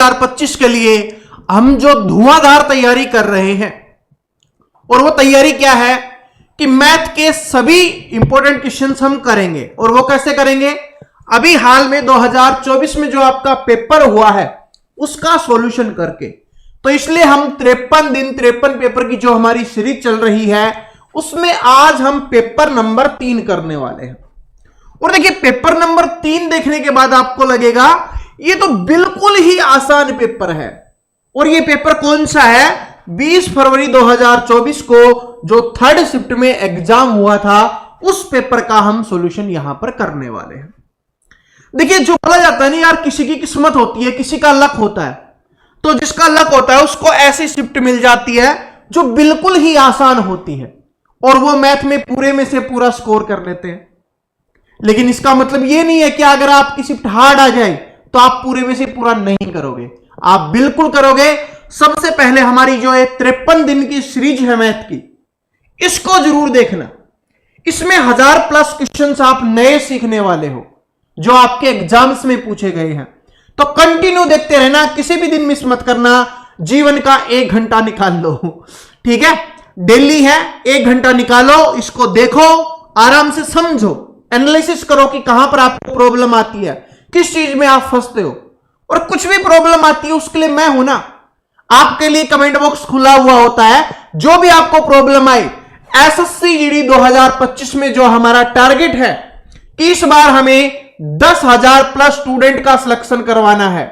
2025 के लिए हम जो धुआंधार तैयारी कर रहे हैं, और वो तैयारी क्या है कि मैथ के सभी इंपॉर्टेंट क्वेश्चंस हम करेंगे। और वो कैसे करेंगे? अभी हाल में 2024 में जो आपका पेपर हुआ है उसका सॉल्यूशन करके। तो इसलिए हम 53 दिन 53 पेपर की जो हमारी सीरीज चल रही है उसमें आज हम पेपर नंबर 3 करने वाले हैं। और देखिए, पेपर नंबर 3 देखने के बाद आपको लगेगा ये तो बिल्कुल ही आसान पेपर है। और ये पेपर कौन सा है? 20 फरवरी 2024 को जो थर्ड शिफ्ट में एग्जाम हुआ था उस पेपर का हम सॉल्यूशन यहां पर करने वाले हैं। देखिए, जो बोला जाता है ना यार, किसी की किस्मत होती है, किसी का लक होता है। तो जिसका लक होता है उसको ऐसी शिफ्ट मिल जाती है जो बिल्कुल ही आसान होती है और वो मैथ में पूरे में से पूरा स्कोर कर लेते हैं। लेकिन इसका मतलब ये नहीं है कि अगर आपकी शिफ्ट हार्ड आ जाए तो आप पूरे में से पूरा नहीं करोगे, आप बिल्कुल करोगे। सबसे पहले हमारी जो है 53 दिन की सीरीज है मैथ की, इसको जरूर देखना। इसमें 1000+ क्वेश्चंस आप नए सीखने वाले हो जो आपके एग्जाम्स में पूछे गए हैं। तो कंटिन्यू देखते रहना, किसी भी दिन मिस मत करना। जीवन का 1 घंटा निकाल लो, ठीक है? डेली है, 1 घंटा निकालो, इसको देखो, आराम से समझो, एनालिसिस करो कि कहां पर आपको प्रॉब्लम आती है, किस चीज में आप फंसते हो। और कुछ भी प्रॉब्लम आती है उसके लिए मैं हूं ना, आपके लिए कमेंट बॉक्स खुला हुआ होता है। जो भी आपको प्रॉब्लम आई, एसएससी जीडी 2025 में जो हमारा टारगेट है कि इस बार हमें 10,000+ स्टूडेंट का सिलेक्शन करवाना है,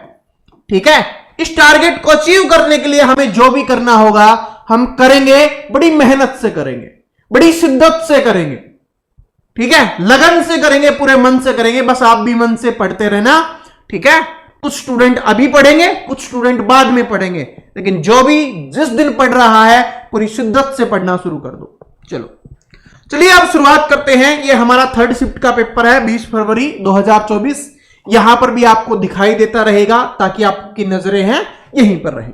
ठीक है? इस टारगेट को अचीव करने के लिए हमें जो भी करना होगा हम करेंगे, बड़ी मेहनत से करेंगे, बड़ी शिद्दत से करेंगे, ठीक है? लगन से करेंगे, पूरे मन से करेंगे। बस आप भी मन से पढ़ते रहना, ठीक है? कुछ स्टूडेंट अभी पढ़ेंगे, कुछ स्टूडेंट बाद में पढ़ेंगे, लेकिन जो भी जिस दिन पढ़ रहा है पूरी शिद्दत से पढ़ना शुरू कर दो। चलिए अब शुरुआत करते हैं। ये हमारा थर्ड शिफ्ट का पेपर है 20 फरवरी 2024। यहां पर भी आपको दिखाई देता रहेगा ताकि आपकी नजरें हैं यहीं पर रहे।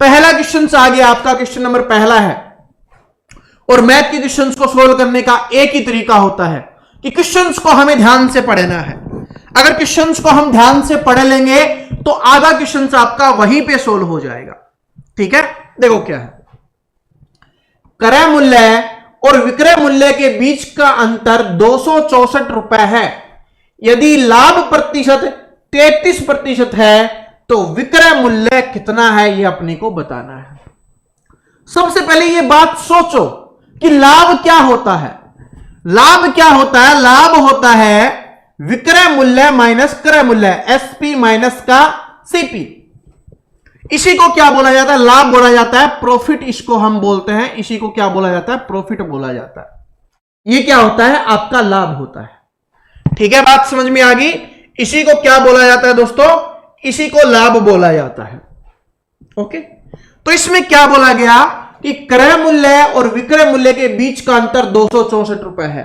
पहला क्वेश्चन आ गया आपका, क्वेश्चन नंबर पहला है। और मैथ के क्वेश्चंस को सोल्व करने का एक ही तरीका होता है कि क्वेश्चंस को हमें ध्यान से पढ़ना है। अगर क्वेश्चंस को हम ध्यान से पढ़ लेंगे तो आधा क्वेश्चंस आपका वहीं पे सोल्व हो जाएगा, ठीक है? देखो क्या है, क्रय मूल्य और विक्रय मूल्य के बीच का अंतर 264 रुपए है। यदि लाभ प्रतिशत 33% है तो विक्रय मूल्य कितना है, यह अपने को बताना है। सबसे पहले यह बात सोचो कि लाभ क्या होता है। लाभ क्या होता है? लाभ होता है विक्रय मूल्य माइनस क्रय मूल्य, एसपी माइनस का सीपी। इसी को क्या बोला जाता है? लाभ बोला जाता है, प्रॉफिट इसको हम बोलते हैं। इसी को क्या बोला जाता है? प्रॉफिट बोला जाता है। ये क्या होता है? आपका लाभ होता है, ठीक है? बात समझ में आ गई? इसी को क्या बोला जाता है दोस्तों? इसी को लाभ बोला जाता है, ओके? तो इसमें क्या बोला गया कि क्रय मूल्य और विक्रय मूल्य के बीच का अंतर 264 रुपए है।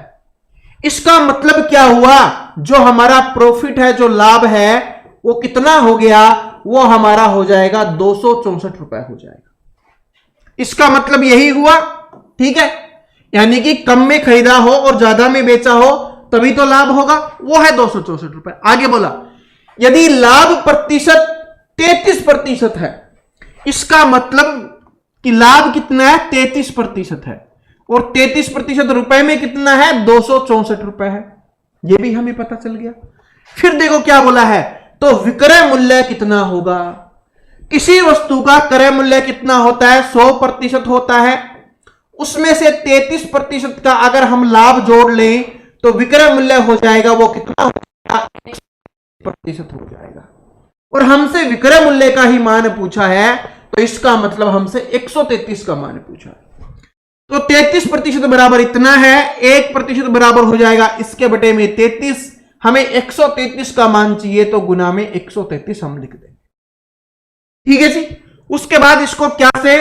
इसका मतलब क्या हुआ? जो हमारा प्रॉफिट है, जो लाभ है, वो कितना हो गया? वो हमारा हो जाएगा 264 रुपए हो जाएगा। इसका मतलब यही हुआ, ठीक है? यानी कि कम में खरीदा हो और ज्यादा में बेचा हो तभी तो लाभ होगा, वो है 264 रुपए। आगे बोला, यदि लाभ प्रतिशत 33% है, इसका मतलब कि लाभ कितना है? 33% है। और 33% रुपए में कितना है? 264 रुपए है। यह भी हमें पता चल गया। फिर देखो क्या बोला है, तो विक्रय मूल्य कितना होगा? किसी वस्तु का क्रय मूल्य कितना होता है? 100% होता है। उसमें से 33% का अगर हम लाभ जोड़ लें तो विक्रय मूल्य हो जाएगा, वो कितना होगा? 1% हो जाएगा। और हमसे विक्रय मूल्य का ही मान पूछा है, तो इसका मतलब हमसे 133 का मान पूछा है। तो 33% बराबर इतना है, 1% बराबर हो जाएगा इसके बटे में 33। हमें 133 का मान चाहिए तो गुना में 133 हम लिख देंगे, ठीक है जी? उसके बाद इसको क्या से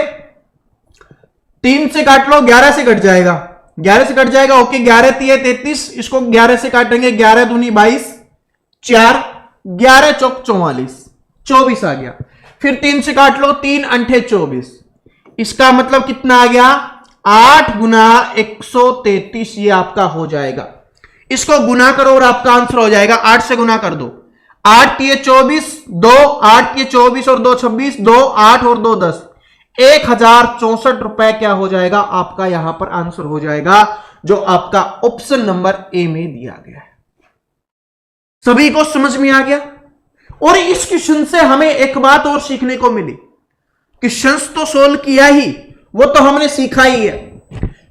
3 से काट लो, 11 से कट जाएगा, 11 से कट जाएगा, ओके। 11 3 33, इसको 11 से काटेंगे, 11 दूनी 22, 4, 11 चौक 44, 24 आ गया। फिर 3 से काट लो, 3 अंठे 24, इसका मतलब कितना आ गया? 8 गुना 133, ये आपका हो जाएगा। इसको गुना करो और आपका आंसर हो जाएगा। 8 से गुना कर दो, 8 तिये 24, 2 8 तिये 24 और 2 26, 2 8 और 2 10, 1064 रुपए क्या हो जाएगा आपका, यहां पर आंसर हो जाएगा जो आपका ऑप्शन नंबर ए में दिया गया है। सभी को समझ में आ गया। और इस क्वेश्चन से हमें एक बात और सीखने को मिली, क्वेश्चंस तो सोल्व किया ही, वो तो हमने सीखा ही है,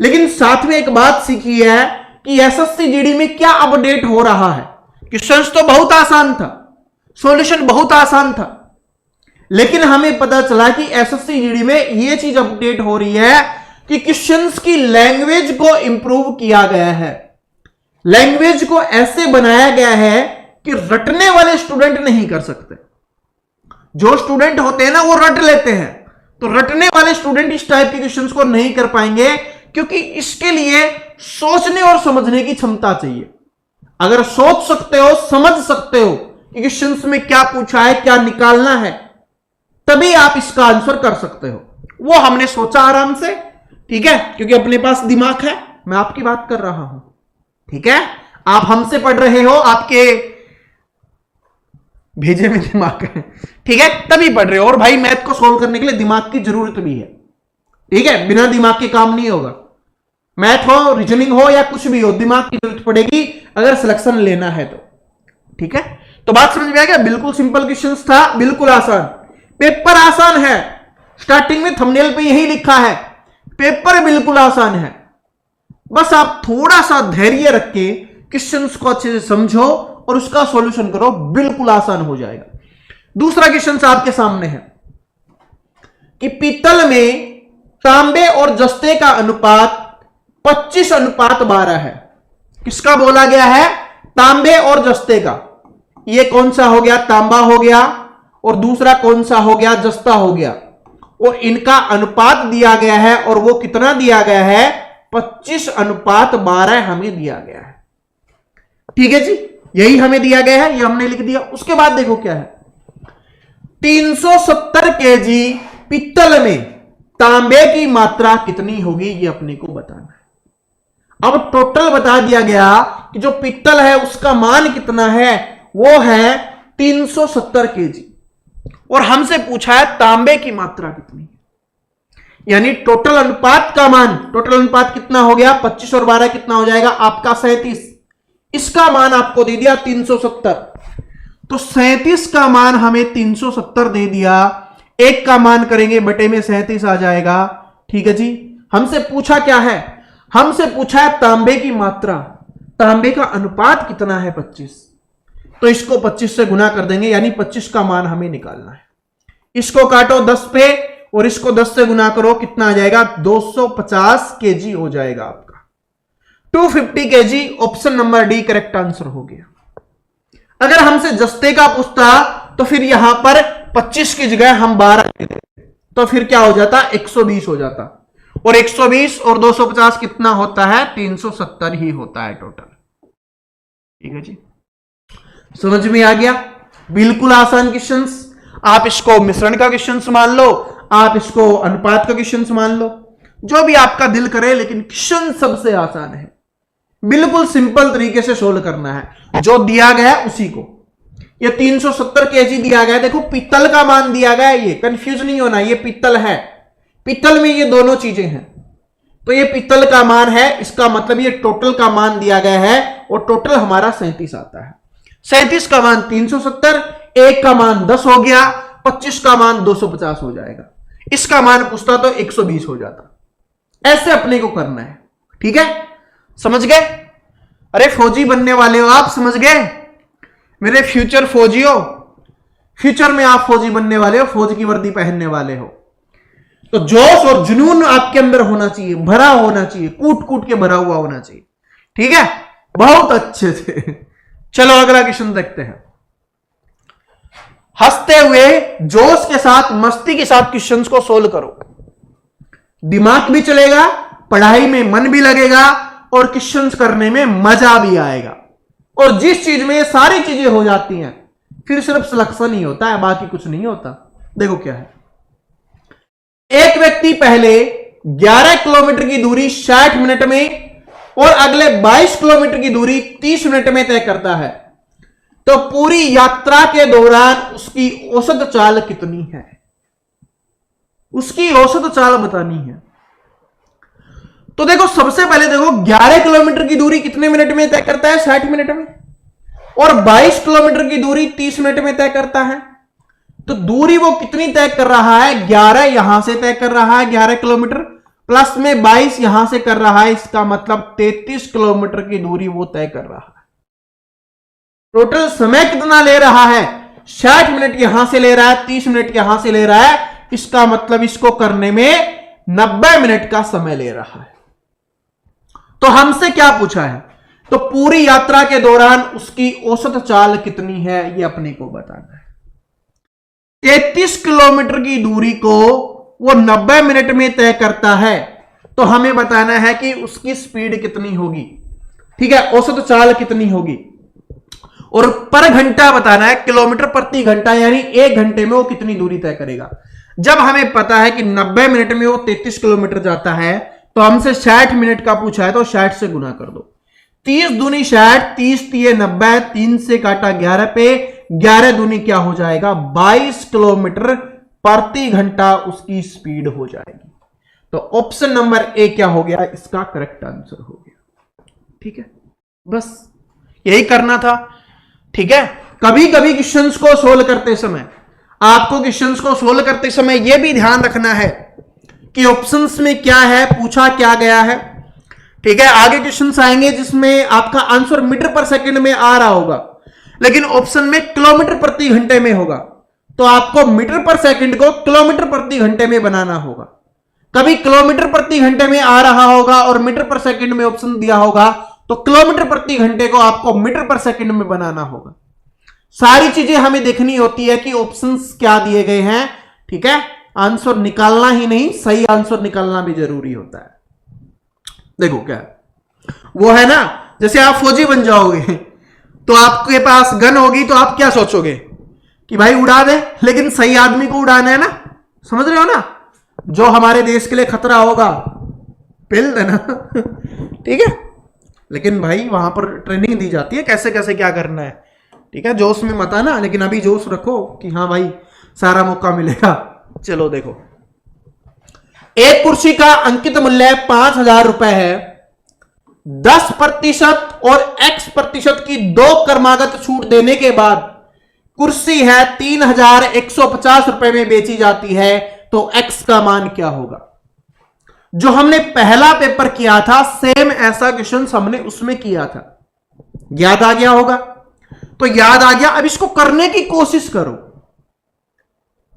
लेकिन साथ में एक बात सीखी है कि एसएससी जीडी में क्या अपडेट हो रहा है। क्वेश्चंस तो बहुत आसान था, सॉल्यूशन बहुत आसान था, लेकिन हमें पता चला कि एसएससी जीडी में यह चीज अपडेट हो रही है कि क्वेश्चंस की लैंग्वेज को इंप्रूव किया गया है। लैंग्वेज को ऐसे बनाया गया है कि रटने वाले स्टूडेंट नहीं कर सकते। जो स्टूडेंट होते हैं ना वो रट लेते हैं, तो रटने वाले स्टूडेंट इस टाइप के क्वेश्चंस को नहीं कर पाएंगे, क्योंकि इसके लिए सोचने और समझने की क्षमता चाहिए। अगर सोच सकते हो, समझ सकते हो कि क्वेश्चंस में क्या पूछा है, क्या निकालना है, तभी आप इसका आंसर कर सकते हो। वो हमने सोचा आराम से, ठीक है, क्योंकि अपने पास दिमाग है। मैं आपकी बात कर रहा हूं, ठीक है, आप हमसे पढ़ रहे हो, आपके भेजे में दिमाग है, ठीक है, तभी पढ़ रहे हो। और भाई मैथ को सोल्व करने के लिए दिमाग की जरूरत भी है, ठीक है, बिना दिमाग के काम नहीं होगा। मैथ हो, रीजनिंग हो या कुछ भी हो, दिमाग की जरूरत पड़ेगी अगर सिलेक्शन लेना है तो, ठीक है। तो बात समझ में आ गया। बिल्कुल सिंपल क्वेश्चन था, बिल्कुल आसान। पेपर आसान है, स्टार्टिंग में थंबनेल पे यही लिखा है, पेपर बिल्कुल आसान है। बस आप थोड़ा सा धैर्य रख के क्वेश्चंस को अच्छे से समझो और उसका सॉल्यूशन करो, बिल्कुल आसान हो जाएगा। दूसरा क्वेश्चन आपके सामने है कि पीतल में तांबे और जस्ते का अनुपात 25:12 है। किसका बोला गया है? तांबे और जस्ते का। ये कौन सा हो गया? तांबा हो गया, और दूसरा कौन सा हो गया? जस्ता हो गया। और इनका अनुपात दिया गया है, और वो कितना दिया गया है? 25:12 हमें दिया गया है। ठीक है जी, यही हमें दिया गया है, ये हमने लिख दिया। उसके बाद देखो क्या है, 370 केजी पित्तल में तांबे की मात्रा कितनी होगी, ये अपने को बताना है। अब टोटल बता दिया गया कि जो पित्तल है उसका मान कितना है, वो है 370 केजी, और हमसे पूछा है तांबे की मात्रा कितनी है, यानी टोटल अनुपात का मान। टोटल अनुपात कितना हो गया? 25 और 12 कितना हो जाएगा आपका? 37। इसका मान आपको दे दिया 370, तो 37 का मान हमें 370 दे दिया। एक का मान करेंगे बटे में 37 आ जाएगा। ठीक है जी। हमसे पूछा क्या है? हमसे पूछा है तांबे की मात्रा, तांबे का अनुपात कितना है? 25। तो इसको 25 से गुना कर देंगे, यानी 25 का मान हमें निकालना है। इसको काटो 10 पे और इसको 10 से गुना करो, कितना आ जाएगा? 250 केजी हो जाएगा आपका। 250 KG, option number D correct answer हो गया। अगर हमसे जस्ते का पूछता तो फिर यहां पर 25 की जगह हम 12 देते, तो फिर क्या हो जाता? 120 हो जाता। और 120 और 250 कितना होता है? 370 ही होता है टोटल। ठीक है जी, समझ में आ गया? बिल्कुल आसान क्वेश्चंस। आप इसको मिश्रण का क्वेश्चंस मान लो, आप इसको अनुपात का क्वेश्चंस मान लो, जो भी आपका दिल करे, लेकिन क्वेश्चन सबसे आसान है। बिल्कुल सिंपल तरीके से सोल्व करना है, जो दिया गया है उसी को। ये 370 केजी दिया गया है, देखो पित्तल का मान दिया गया है, ये कंफ्यूज नहीं होना, ये पित्तल है। पित्तल में ये दोनों चीजें हैं, तो ये पित्तल का मान है, इसका मतलब ये टोटल का मान दिया गया है, और टोटल हमारा 37 आता है। 37 का मान 370, एक का मान 10 हो गया, 25 का मान 250 हो जाएगा। इसका मान पूछता तो 120 हो जाता। ऐसे अपने को करना है। ठीक है, समझ गए? अरे फौजी बनने वाले हो आप, समझ गए मेरे फ्यूचर फौजियों? फ्यूचर में आप फौजी बनने वाले हो, फौज की वर्दी पहनने वाले हो, तो जोश और जुनून आपके अंदर होना चाहिए, भरा होना चाहिए, कूट कूट के भरा हुआ होना चाहिए। ठीक है, बहुत अच्छे से। चलो अगला क्वेश्चन देखते हैं। हंसते हुए जोश के साथ, मस्ती के साथ क्वेश्चंस को सोल्व करो, दिमाग भी चलेगा, पढ़ाई में मन भी लगेगा, और क्वेश्चंस करने में मजा भी आएगा। और जिस चीज में ये सारी चीजें हो जाती हैं, फिर सिर्फ सिलेक्शन ही होता है, बाकी कुछ नहीं होता। देखो क्या है, एक व्यक्ति पहले 11 किलोमीटर की दूरी 60 मिनट में और अगले 22 किलोमीटर की दूरी 30 मिनट में तय करता है। तो पूरी यात्रा के दौरान उसकी औसत चाल कितनी है, उसकी औसत चाल बतानी है। तो देखो सबसे पहले देखो 11 किलोमीटर की दूरी कितने मिनट में तय करता है, 60 मिनट में, और 22 किलोमीटर की दूरी 30 मिनट में तय करता है। तो दूरी वो कितनी तय कर रहा है, 11 यहां से तय कर रहा है 11 किलोमीटर, प्लस में 22 यहां से कर रहा है, इसका मतलब 33 किलोमीटर की दूरी वो तय कर रहा है। टोटल समय कितना ले रहा है, 60 मिनट यहां से ले रहा है, 30 मिनट यहां से ले रहा है, इसका मतलब इसको करने में 90 मिनट का समय ले रहा है। तो हमसे क्या पूछा है, तो पूरी यात्रा के दौरान उसकी औसत चाल कितनी है ये अपने को बताना है। 33 किलोमीटर की दूरी को वो 90 मिनट में तय करता है, तो हमें बताना है कि उसकी स्पीड कितनी होगी, ठीक है, औसत चाल कितनी होगी, और पर घंटा बताना है, किलोमीटर प्रति घंटा, यानी 1 घंटे में वो कितनी दूरी तय करेगा। जब हमें पता है कि 90 मिनट में वो 33 किलोमीटर जाता है, तो हमसे 60 मिनट का पूछा है, तो 60 से गुना कर दो, 30 दूनी 60, 30 तिये 90, 3 से काटा 11 पे, 11 दूनी क्या हो जाएगा, 22 किलोमीटर प्रति घंटा उसकी स्पीड हो जाएगी। तो ऑप्शन नंबर ए क्या हो गया, इसका करेक्ट आंसर हो गया। ठीक है, बस यही करना था। ठीक है, कभी कभी क्वेश्चंस को सोल्व करते समय आपको क्वेश्चंस को सोल्व करते समय यह भी ध्यान रखना है कि ऑप्शंस में क्या है, पूछा क्या गया है। ठीक है, आगे क्वेश्चंस आएंगे जिसमें आपका आंसर मीटर पर सेकंड में आ रहा होगा, लेकिन ऑप्शन में किलोमीटर प्रति घंटे में होगा, तो आपको मीटर पर सेकंड को किलोमीटर प्रति घंटे में बनाना होगा। कभी किलोमीटर प्रति घंटे में आ रहा होगा और मीटर पर सेकंड में ऑप्शन दिया होगा, तो किलोमीटर प्रति घंटे को आपको मीटर पर सेकंड में बनाना होगा। सारी चीजें हमें देखनी होती है कि ऑप्शंस क्या दिए गए हैं। ठीक है, आंसर निकालना ही नहीं, सही आंसर निकालना भी जरूरी होता है। देखो क्या वो है ना, जैसे आप फौजी बन जाओगे तो आपके पास गन होगी, तो आप क्या सोचोगे कि भाई उड़ा दे, लेकिन सही आदमी को उड़ाना है ना, समझ रहे हो ना, जो हमारे देश के लिए खतरा होगा पिल देना। ठीक है, लेकिन भाई वहां पर ट्रेनिंग दी जाती है कैसे कैसे क्या करना है। ठीक है, जोश में मत आना, लेकिन अभी जोश रखो कि हाँ भाई सारा मौका मिलेगा। चलो देखो, एक कुर्सी का अंकित मूल्य 5,000 रुपए है, 10% और X% की 2 क्रमागत छूट देने के बाद कुर्सी है 3,150 रुपए में बेची जाती है, तो X का मान क्या होगा। जो हमने पहला पेपर किया था सेम ऐसा क्वेश्चन हमने उसमें किया था, याद आ गया होगा। तो याद आ गया, अब इसको करने की कोशिश करो,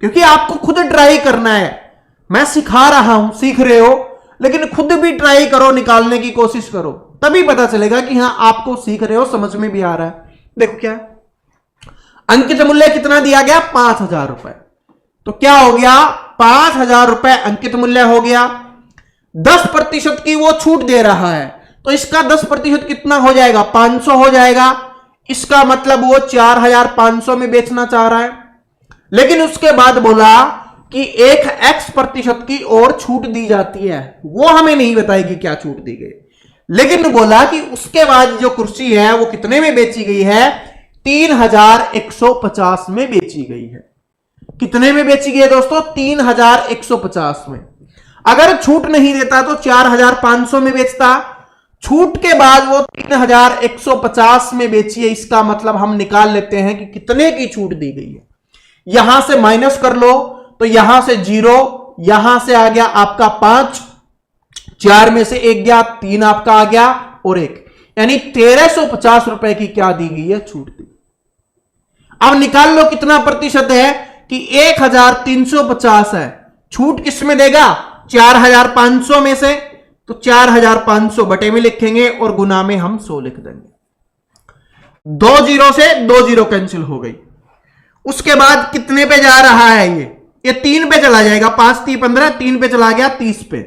क्योंकि आपको खुद ट्राई करना है। मैं सिखा रहा हूं, सीख रहे हो, लेकिन खुद भी ट्राई करो, निकालने की कोशिश करो, तभी पता चलेगा कि हां आपको सीख रहे हो, समझ में भी आ रहा है। देखो क्या अंकित मूल्य कितना दिया गया, 5,000 रुपए, तो क्या हो गया, 5,000 रुपए अंकित मूल्य हो गया, 10% की वो छूट दे रहा है, तो इसका 10% कितना हो जाएगा, 500 हो जाएगा। इसका मतलब वो 4,500 में बेचना चाह रहा है, लेकिन उसके बाद बोला कि एक X% की और छूट दी जाती है, वो हमें नहीं बताएगी क्या छूट दी गई, लेकिन बोला कि उसके बाद जो कुर्सी है वो कितने में बेची गई है, 3,150 में बेची गई है। कितने में बेची गई है दोस्तों, 3,150 में। अगर छूट नहीं देता तो 4,500 में बेचता, छूट के बाद वो 3,150 में बेची है, इसका मतलब हम निकाल लेते हैं कि कितने की छूट दी गई है। यहां से माइनस कर लो, तो यहां से 0, यहां से आ गया आपका 5, 4 में से 1 गया, 3 आपका आ गया और 1, यानी 1,350 रुपए की क्या दी गई है, छूट दी। अब निकाल लो कितना प्रतिशत है, कि 1,350 है, छूट किसमें देगा, 4,500 में से, तो 4,500 बटे में लिखेंगे और गुना में हम 100 लिख देंगे। 2 0 से 2 0 कैंसिल हो गई। उसके बाद कितने पे जा रहा है, ये 3 पे चला जाएगा, 5 3 15, 3 पे चला गया 30 पे,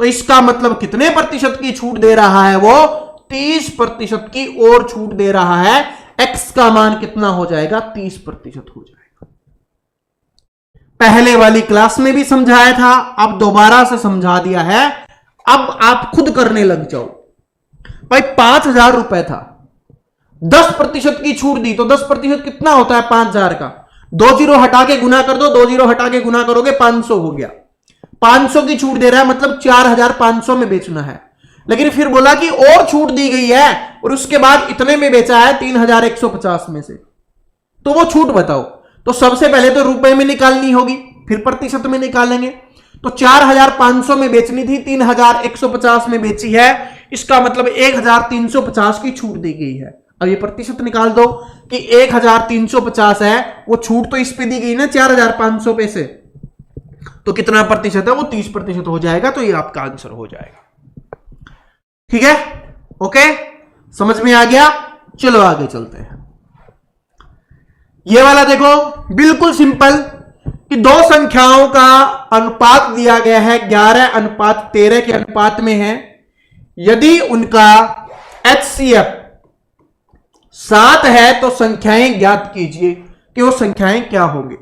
तो इसका मतलब कितने प्रतिशत की छूट दे रहा है, वो 30% की और छूट दे रहा है। X का मान कितना हो जाएगा, 30% हो जाएगा। पहले वाली क्लास में भी समझाया था, अब दोबारा से समझा दिया है, अब आप खुद करने लग जाओ। भाई 5,000 रुपए था, 10% की छूट दी, तो 10% कितना होता है 5000 का, 2 जीरो हटा के गुना कर दो, 2 जीरो हटा के गुना करोगे 500 हो गया। 500 की छूट दे रहा है, मतलब 4500 में बेचना है। लेकिन फिर बोला कि और छूट दी गई है और उसके बाद इतने में बेचा है 3150 में से, तो वो छूट बताओ। तो सबसे पहले तो रुपए में निकालनी होगी, फिर प्रतिशत में निकालेंगे। तो 4500 में बेचनी थी, 3150 में बेची है, इसका मतलब 1350 की छूट दी गई है। अब ये प्रतिशत निकाल दो कि 1350 है, वो छूट तो इस पे दी गई ना 4500 पे से, तो कितना प्रतिशत है, वो 30% हो जाएगा। तो ये आपका आंसर हो जाएगा। ठीक है, ओके, समझ में आ गया। चलो आगे चलते हैं। ये वाला देखो, बिल्कुल सिंपल कि दो संख्याओं का अनुपात दिया गया है 11:13 के अनुपात में है। यदि उनका HCF 7 है तो संख्याएं ज्ञात कीजिए कि वो संख्याएं क्या होंगी।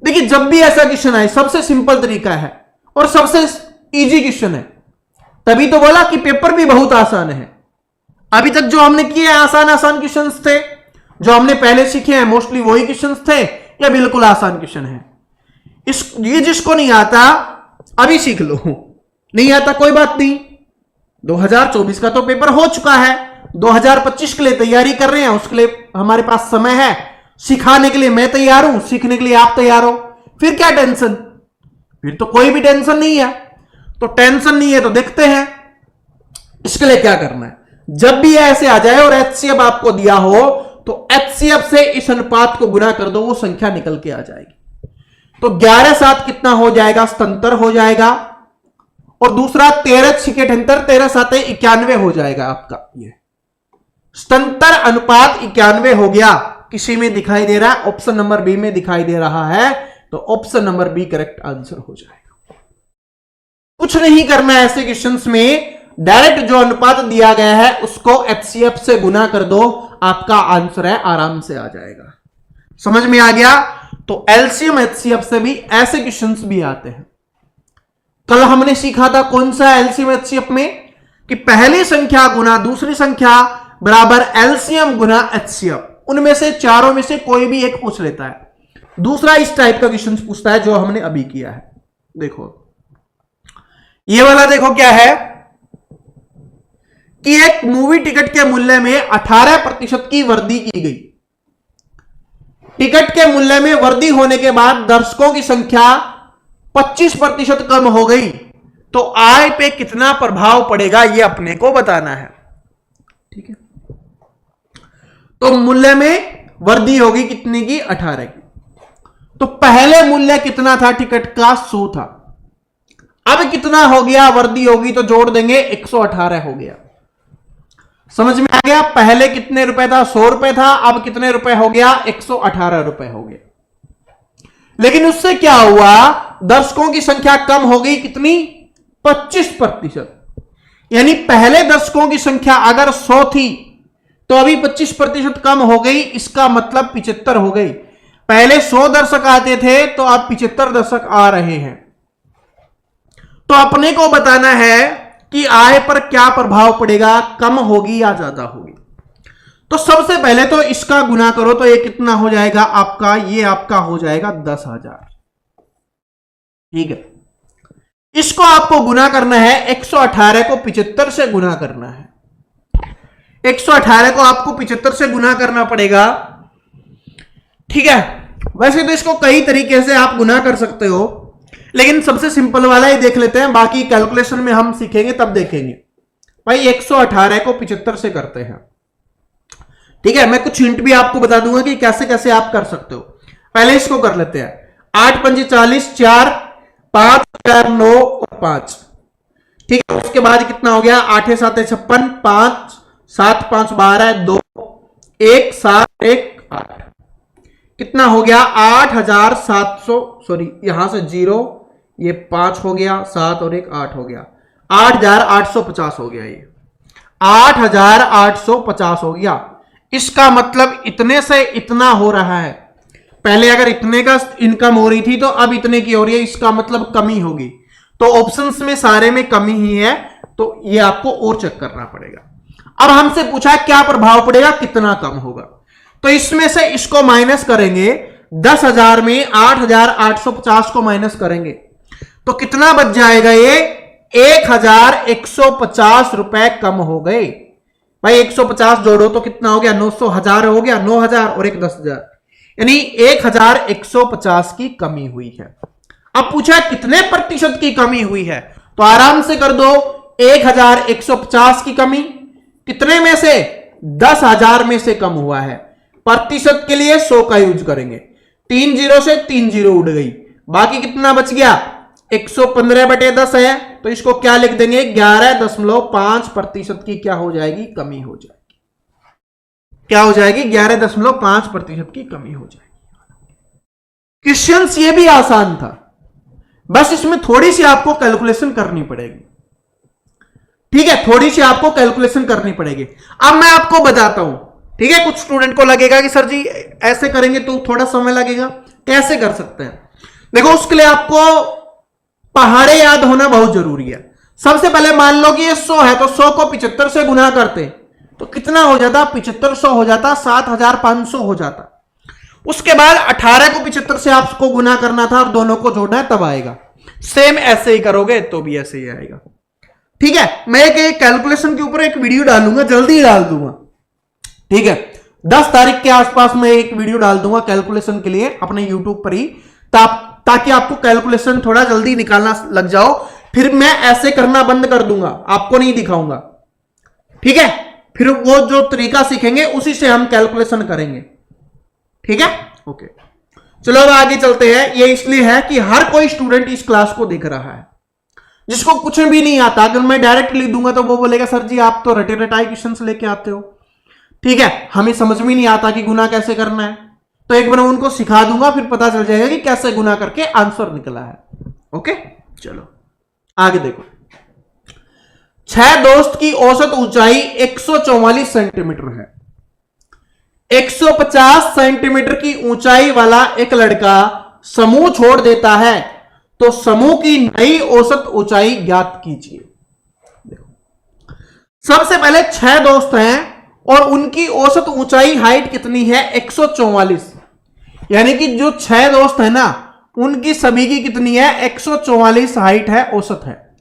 देखिए, जब भी ऐसा क्वेश्चन आए, सबसे सिंपल तरीका है और सबसे इजी क्वेश्चन है, तभी तो बोला कि पेपर भी बहुत आसान है। अभी तक जो हमने किए आसान आसान क्वेश्चंस थे, जो हमने पहले सीखे हैं मोस्टली वही क्वेश्चंस थे, या बिल्कुल आसान क्वेश्चन है। ये जिसको नहीं आता अभी सीख लो, नहीं आता कोई बात नहीं। 2024 का तो पेपर हो चुका है, 2025 के लिए तैयारी कर रहे हैं, उसके लिए हमारे पास समय है। सिखाने के लिए मैं तैयार हूं, सीखने के लिए आप तैयार हो, फिर क्या टेंशन, फिर तो कोई भी टेंशन नहीं है। तो टेंशन नहीं है तो देखते हैं इसके लिए क्या करना है। जब भी ऐसे आ जाए और HCF आपको दिया हो तो HCF से इस अनुपात को गुना कर दो, वो संख्या निकल के आ जाएगी। तो 11/7 कितना हो जाएगा, 77 हो जाएगा। और दूसरा 13/6 13/7 91 हो जाएगा आपका। ये 77 अनुपात 91 हो गया। किसी में दिखाई दे रहा है, ऑप्शन नंबर बी में दिखाई दे रहा है, तो option number B correct answer हो जाएगा। कुछ नहीं करना है ऐसे क्वेश्चंस में, डायरेक्ट जो अनुपात दिया गया है उसको HCF से गुना कर दो, आपका आंसर है, आराम से आ जाएगा। समझ में आ गया। तो LCM HCF से भी ऐसे क्वेश्चंस भी आते हैं। कल हमने सीखा था कौन सा LCM HCF में, कि पहली संख्या गुना दूसरी संख्या बराबर LCM गुना HCF, उनमें से चारों में से कोई भी एक पूछ लेता है। दूसरा इस टाइप का क्वेश्चन पूछता है जो हमने अभी किया है। देखो ये वाला, देखो क्या है कि एक मूवी टिकट के मूल्य में 18% की वृद्धि की गई। टिकट के मूल्य में वृद्धि होने के बाद दर्शकों की संख्या 25% कम हो गई, तो आय पे कितना प्रभाव पड़ेगा ये अपने को बताना है। ठीक है, तो मूल्य में वृद्धि होगी कितने की, 18 की। तो पहले मूल्य कितना था टिकट का, 100 था। अब कितना हो गया, वृद्धि होगी तो जोड़ देंगे 118 हो गया। समझ में आ गया। पहले कितने रुपए था, 100 रुपए था, अब कितने रुपए हो गया, 118 रुपए हो गया। लेकिन उससे क्या हुआ, दर्शकों की संख्या कम हो गई कितनी, 25%। यानी पहले दर्शकों की संख्या अगर 100 थी तो अभी 25% कम हो गई, इसका मतलब 75 हो गई। पहले 100 दर्शक आते थे तो अब 75 दर्शक आ रहे हैं। तो अपने को बताना है कि आय पर क्या प्रभाव पड़ेगा, कम होगी या ज्यादा होगी। तो सबसे पहले तो इसका गुना करो, तो ये कितना हो जाएगा आपका, ये आपका हो जाएगा 10,000। ठीक है, इसको आपको गुना करना है, 118 को 75 से गुना करना है। 118 को आपको 75 से गुना करना पड़ेगा। ठीक है, वैसे तो इसको कई तरीके से आप गुना कर सकते हो, लेकिन सबसे सिंपल वाला ही देख लेते हैं, बाकी कैलकुलेशन में हम सीखेंगे तब देखेंगे। भाई 118 को 75 से करते हैं। ठीक है, मैं कुछ हिंट भी आपको बता दूंगा कि कैसे कैसे आप कर सकते हो। पहले इसको कर लेते हैं, 8 पंजे 40, 4 5 4 9 और 5। ठीक है, उसके बाद कितना हो गया, 8 7 56, 5 7 5 12, 2 1 7 1 8, कितना हो गया 8700, सॉरी यहां से 0, ये 5 हो गया, 7 और 1 8 हो गया, 8850 हो गया। ये 8850 हो गया। इसका मतलब इतने से इतना हो रहा है। पहले अगर इतने का इनकम हो रही थी तो अब इतने की हो रही है, इसका मतलब कमी होगी। तो ऑप्शंस में सारे में कमी ही है, तो ये आपको और चेक करना पड़ेगा। अब हमसे पूछा है क्या प्रभाव पड़ेगा, कितना कम होगा। तो इसमें से इसको माइनस करेंगे, 10,000 में 8,850 को माइनस करेंगे तो कितना बच जाएगा, ये 1,150 रुपए कम हो गए। भाई 150 जोड़ो तो कितना हो गया, 900, 1000 हो गया, 9,000 और एक 10,000, यानी 1,150 की कमी हुई है। अब पूछा कितने प्रतिशत की कमी हुई है, तो आराम से कर दो, 1,150 की कमी कितने में से, 10,000 में से कम हुआ है। प्रतिशत के लिए 100 का यूज करेंगे, 3 जीरो से 3 जीरो उड़ गई, बाकी कितना बच गया, 115/10 है, तो इसको क्या लिख देंगे, 11.5% की क्या हो जाएगी, कमी हो जाएगी। क्या हो जाएगी, 11.5% की कमी हो जाएगी। क्वेश्चन ये भी आसान था, बस इसमें थोड़ी सी आपको कैलकुलेशन करनी पड़ेगी। ठीक है, थोड़ी सी आपको कैलकुलेशन करनी पड़ेगी। अब मैं आपको बताता हूं, ठीक है। कुछ स्टूडेंट को लगेगा कि सर जी ऐसे करेंगे तो थोड़ा समय लगेगा, कैसे कर सकते हैं। देखो उसके लिए आपको पहाड़े याद होना बहुत जरूरी है। सबसे पहले मान लो कि ये 100 है, तो 100 को 75 से गुना करते तो कितना हो जाता, 7500 हो जाता, 7,500 हो जाता। उसके बाद 18 को 75 से आपको गुना करना था और दोनों को जोड़ना है, तब आएगा। सेम ऐसे ही करोगे तो भी ऐसे ही आएगा। ठीक है, मैं एक कैलकुलेशन के ऊपर एक वीडियो डालूंगा, जल्दी डाल दूंगा। ठीक है, 10 तारीख के आसपास में एक वीडियो डाल दूंगा कैलकुलेशन के लिए अपने यूट्यूब पर ही, ताकि आपको कैलकुलेशन थोड़ा जल्दी निकालना लग जाओ। फिर मैं ऐसे करना बंद कर दूंगा, आपको नहीं दिखाऊंगा। ठीक है, फिर वो जो तरीका सीखेंगे उसी से हम कैलकुलेशन करेंगे। ठीक है, ओके, चलो अब आगे चलते हैं। ये इसलिए है कि हर कोई स्टूडेंट इस क्लास को देख रहा है, जिसको कुछ भी नहीं आता। अगर मैं डायरेक्ट लिख दूंगा तो वो बोलेगा सर जी आप तो रटे रटाई क्वेश्चंस लेके आते हो। ठीक है, हमें समझ में नहीं आता कि गुना कैसे करना है, तो एक बार उनको सिखा दूंगा, फिर पता चल जाएगा कि कैसे गुना करके आंसर निकला है। ओके, चलो आगे देखो। 6 दोस्त की औसत ऊंचाई 144 सेंटीमीटर है। 150 सेंटीमीटर की ऊंचाई वाला एक लड़का समूह छोड़ देता है, तो समूह की नई औसत ऊंचाई ज्ञात कीजिए। देखो सबसे पहले 6 दोस्त हैं और उनकी औसत ऊंचाई हाइट कितनी है, 144। यानी कि जो 6 दोस्त है ना, उनकी सभी की कितनी है, 144 हाइट है, औसत है।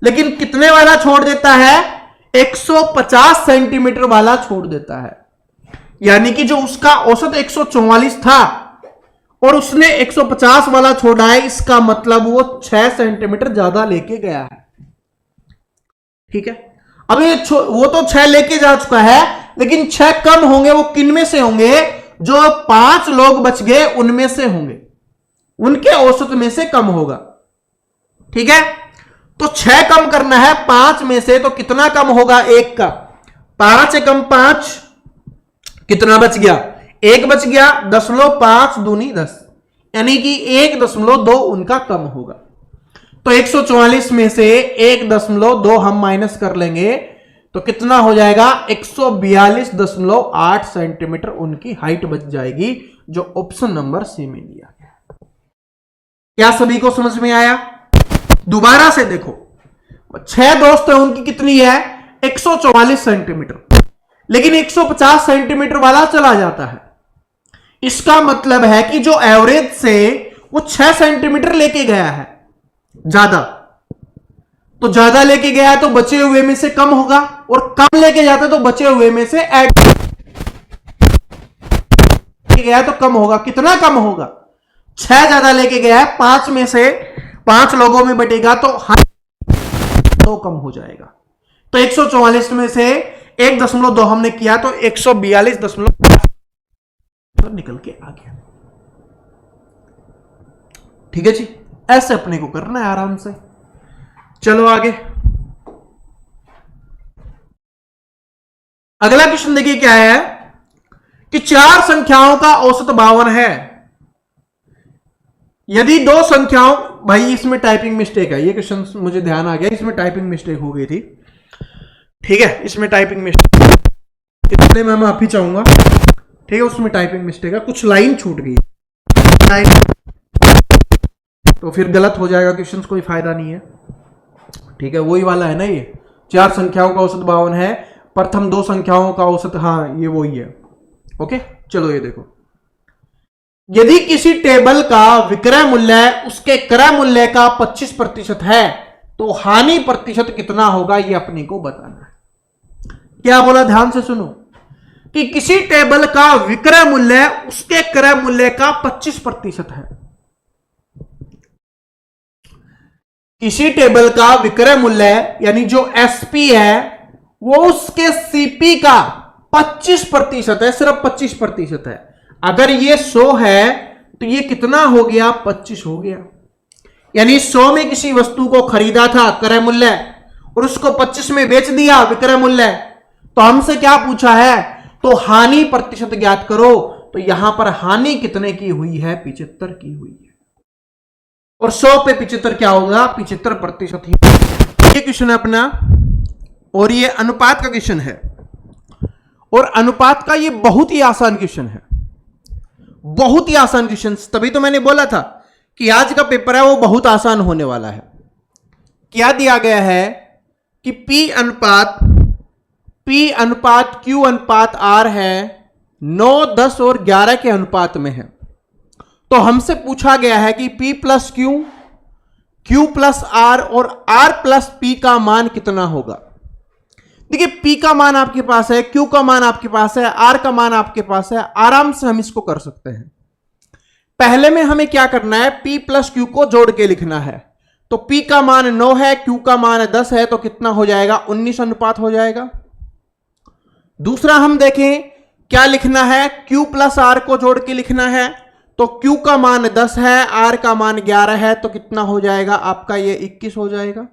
लेकिन कितने वाला छोड़ देता है, 150 सेंटीमीटर वाला छोड़ देता है। यानी कि जो उसका औसत 144 था और उसने 150 वाला छोड़ा है, इसका मतलब वो 6 सेंटीमीटर ज्यादा लेके गया है। ठीक है, अब ये वो तो 6 लेके जा चुका है, लेकिन 6 कम होंगे। वो किन में से होंगे, जो 5 लोग बच गए उनमें से होंगे, उनके औसत में से कम होगा। ठीक है, तो 6 कम करना है 5 में से, तो कितना कम होगा, 1 का। 5 से कम 5, कितना बच गया, 1 बच गया। 10.5 दूनी 10, यानी कि 1.2 उनका कम होगा। तो 144 में से 1.2 हम माइनस कर लेंगे, तो कितना हो जाएगा, 142.8 सेंटीमीटर उनकी हाइट बच जाएगी, जो ऑप्शन नंबर सी में दिया गया। क्या सभी को समझ में आया? दोबारा से देखो, 6 दोस्त हैं, उनकी कितनी है, 144 सेंटीमीटर, लेकिन 150 सेंटीमीटर वाला चला जाता है। इसका मतलब है कि जो एवरेज से वो 6 सेंटीमीटर लेके गया है ज्यादा, तो ज्यादा लेके गया है तो बचे हुए में से कम होगा, और कम लेके जाता तो बचे हुए में से ऐड गया तो कम होगा। कितना कम होगा, 6 ज्यादा लेके गया है, 5 में से 5 लोगों में बटेगा तो 2 कम हो जाएगा। तो 144 में से 1.2 हमने किया तो 142.8 निकल के आ गया। ठीक है जी, ऐसे अपने को करना है आराम से। चलो आगे, अगला क्वेश्चन देखिए क्या है कि 4 संख्याओं का औसत 52 है। यदि 2 संख्याओं, भाई इसमें टाइपिंग मिस्टेक है, ये क्वेश्चन मुझे ध्यान आ गया, इसमें टाइपिंग मिस्टेक हो गई थी। ठीक है, इसमें टाइपिंग मिस्टेक, इसलिए मैं माफी चाहूंगा। ठीक है, उसमें टाइपिंग मिस्टेक है, कुछ लाइन छूट गई, तो फिर गलत हो जाएगा क्वेश्चन, कोई फायदा नहीं है। ठीक है, वही वाला है ना ये, 4 संख्याओं का औसत 52 है, प्रथम 2 संख्याओं का औसत, हाँ ये वही है। ओके, चलो ये देखो, यदि किसी टेबल का विक्रय मूल्य उसके क्रय मूल्य का 25% है तो हानि प्रतिशत कितना होगा, ये अपने को बताना है। क्या बोला, ध्यान से सुनो, कि किसी टेबल का विक्रय मूल्य उसके क्रय मूल्य का 25% है। किसी टेबल का विक्रय मूल्य यानी जो एसपी है वो उसके सीपी का 25% है, सिर्फ 25% है। अगर ये 100 है तो ये कितना हो गया, 25 हो गया। यानी 100 में किसी वस्तु को खरीदा था क्रय मूल्य और उसको 25 में बेच दिया विक्रय मूल्य, तो हमसे क्या पूछा है, तो हानि प्रतिशत ज्ञात करो। तो यहां पर हानि कितने की हुई है, 75 की हुई है, और 100 पे 75 क्या होगा, 75% ही। ये क्वेश्चन है अपना, और ये अनुपात का क्वेश्चन है, और अनुपात का ये बहुत ही आसान क्वेश्चन है, बहुत ही आसान क्वेश्चन। तभी तो मैंने बोला था कि आज का पेपर है वो बहुत आसान होने वाला है। क्या दिया गया है कि P अनुपात Q अनुपात R है, 9, 10 और 11 के अनुपात में है। तो हमसे पूछा गया है कि P plus Q, Q plus R और R प्लस P का मान कितना होगा। देखिए, P का मान आपके पास है, Q का मान आपके पास है, R का मान आपके पास है, आराम से हम इसको कर सकते हैं। पहले में हमें क्या करना है, P प्लस Q को जोड़ के लिखना है। तो P का मान 9 है, Q का मान 10 है, तो कितना हो जाएगा, 19 अनुपात हो जाएगा। दूसरा हम देखें क्या लिखना है, Q प्लस R को जोड़ के लिखना है। तो Q का मान 10 है, R का मान 11 है, तो कितना हो जाएगा आपका, ये 21 हो जाएगा।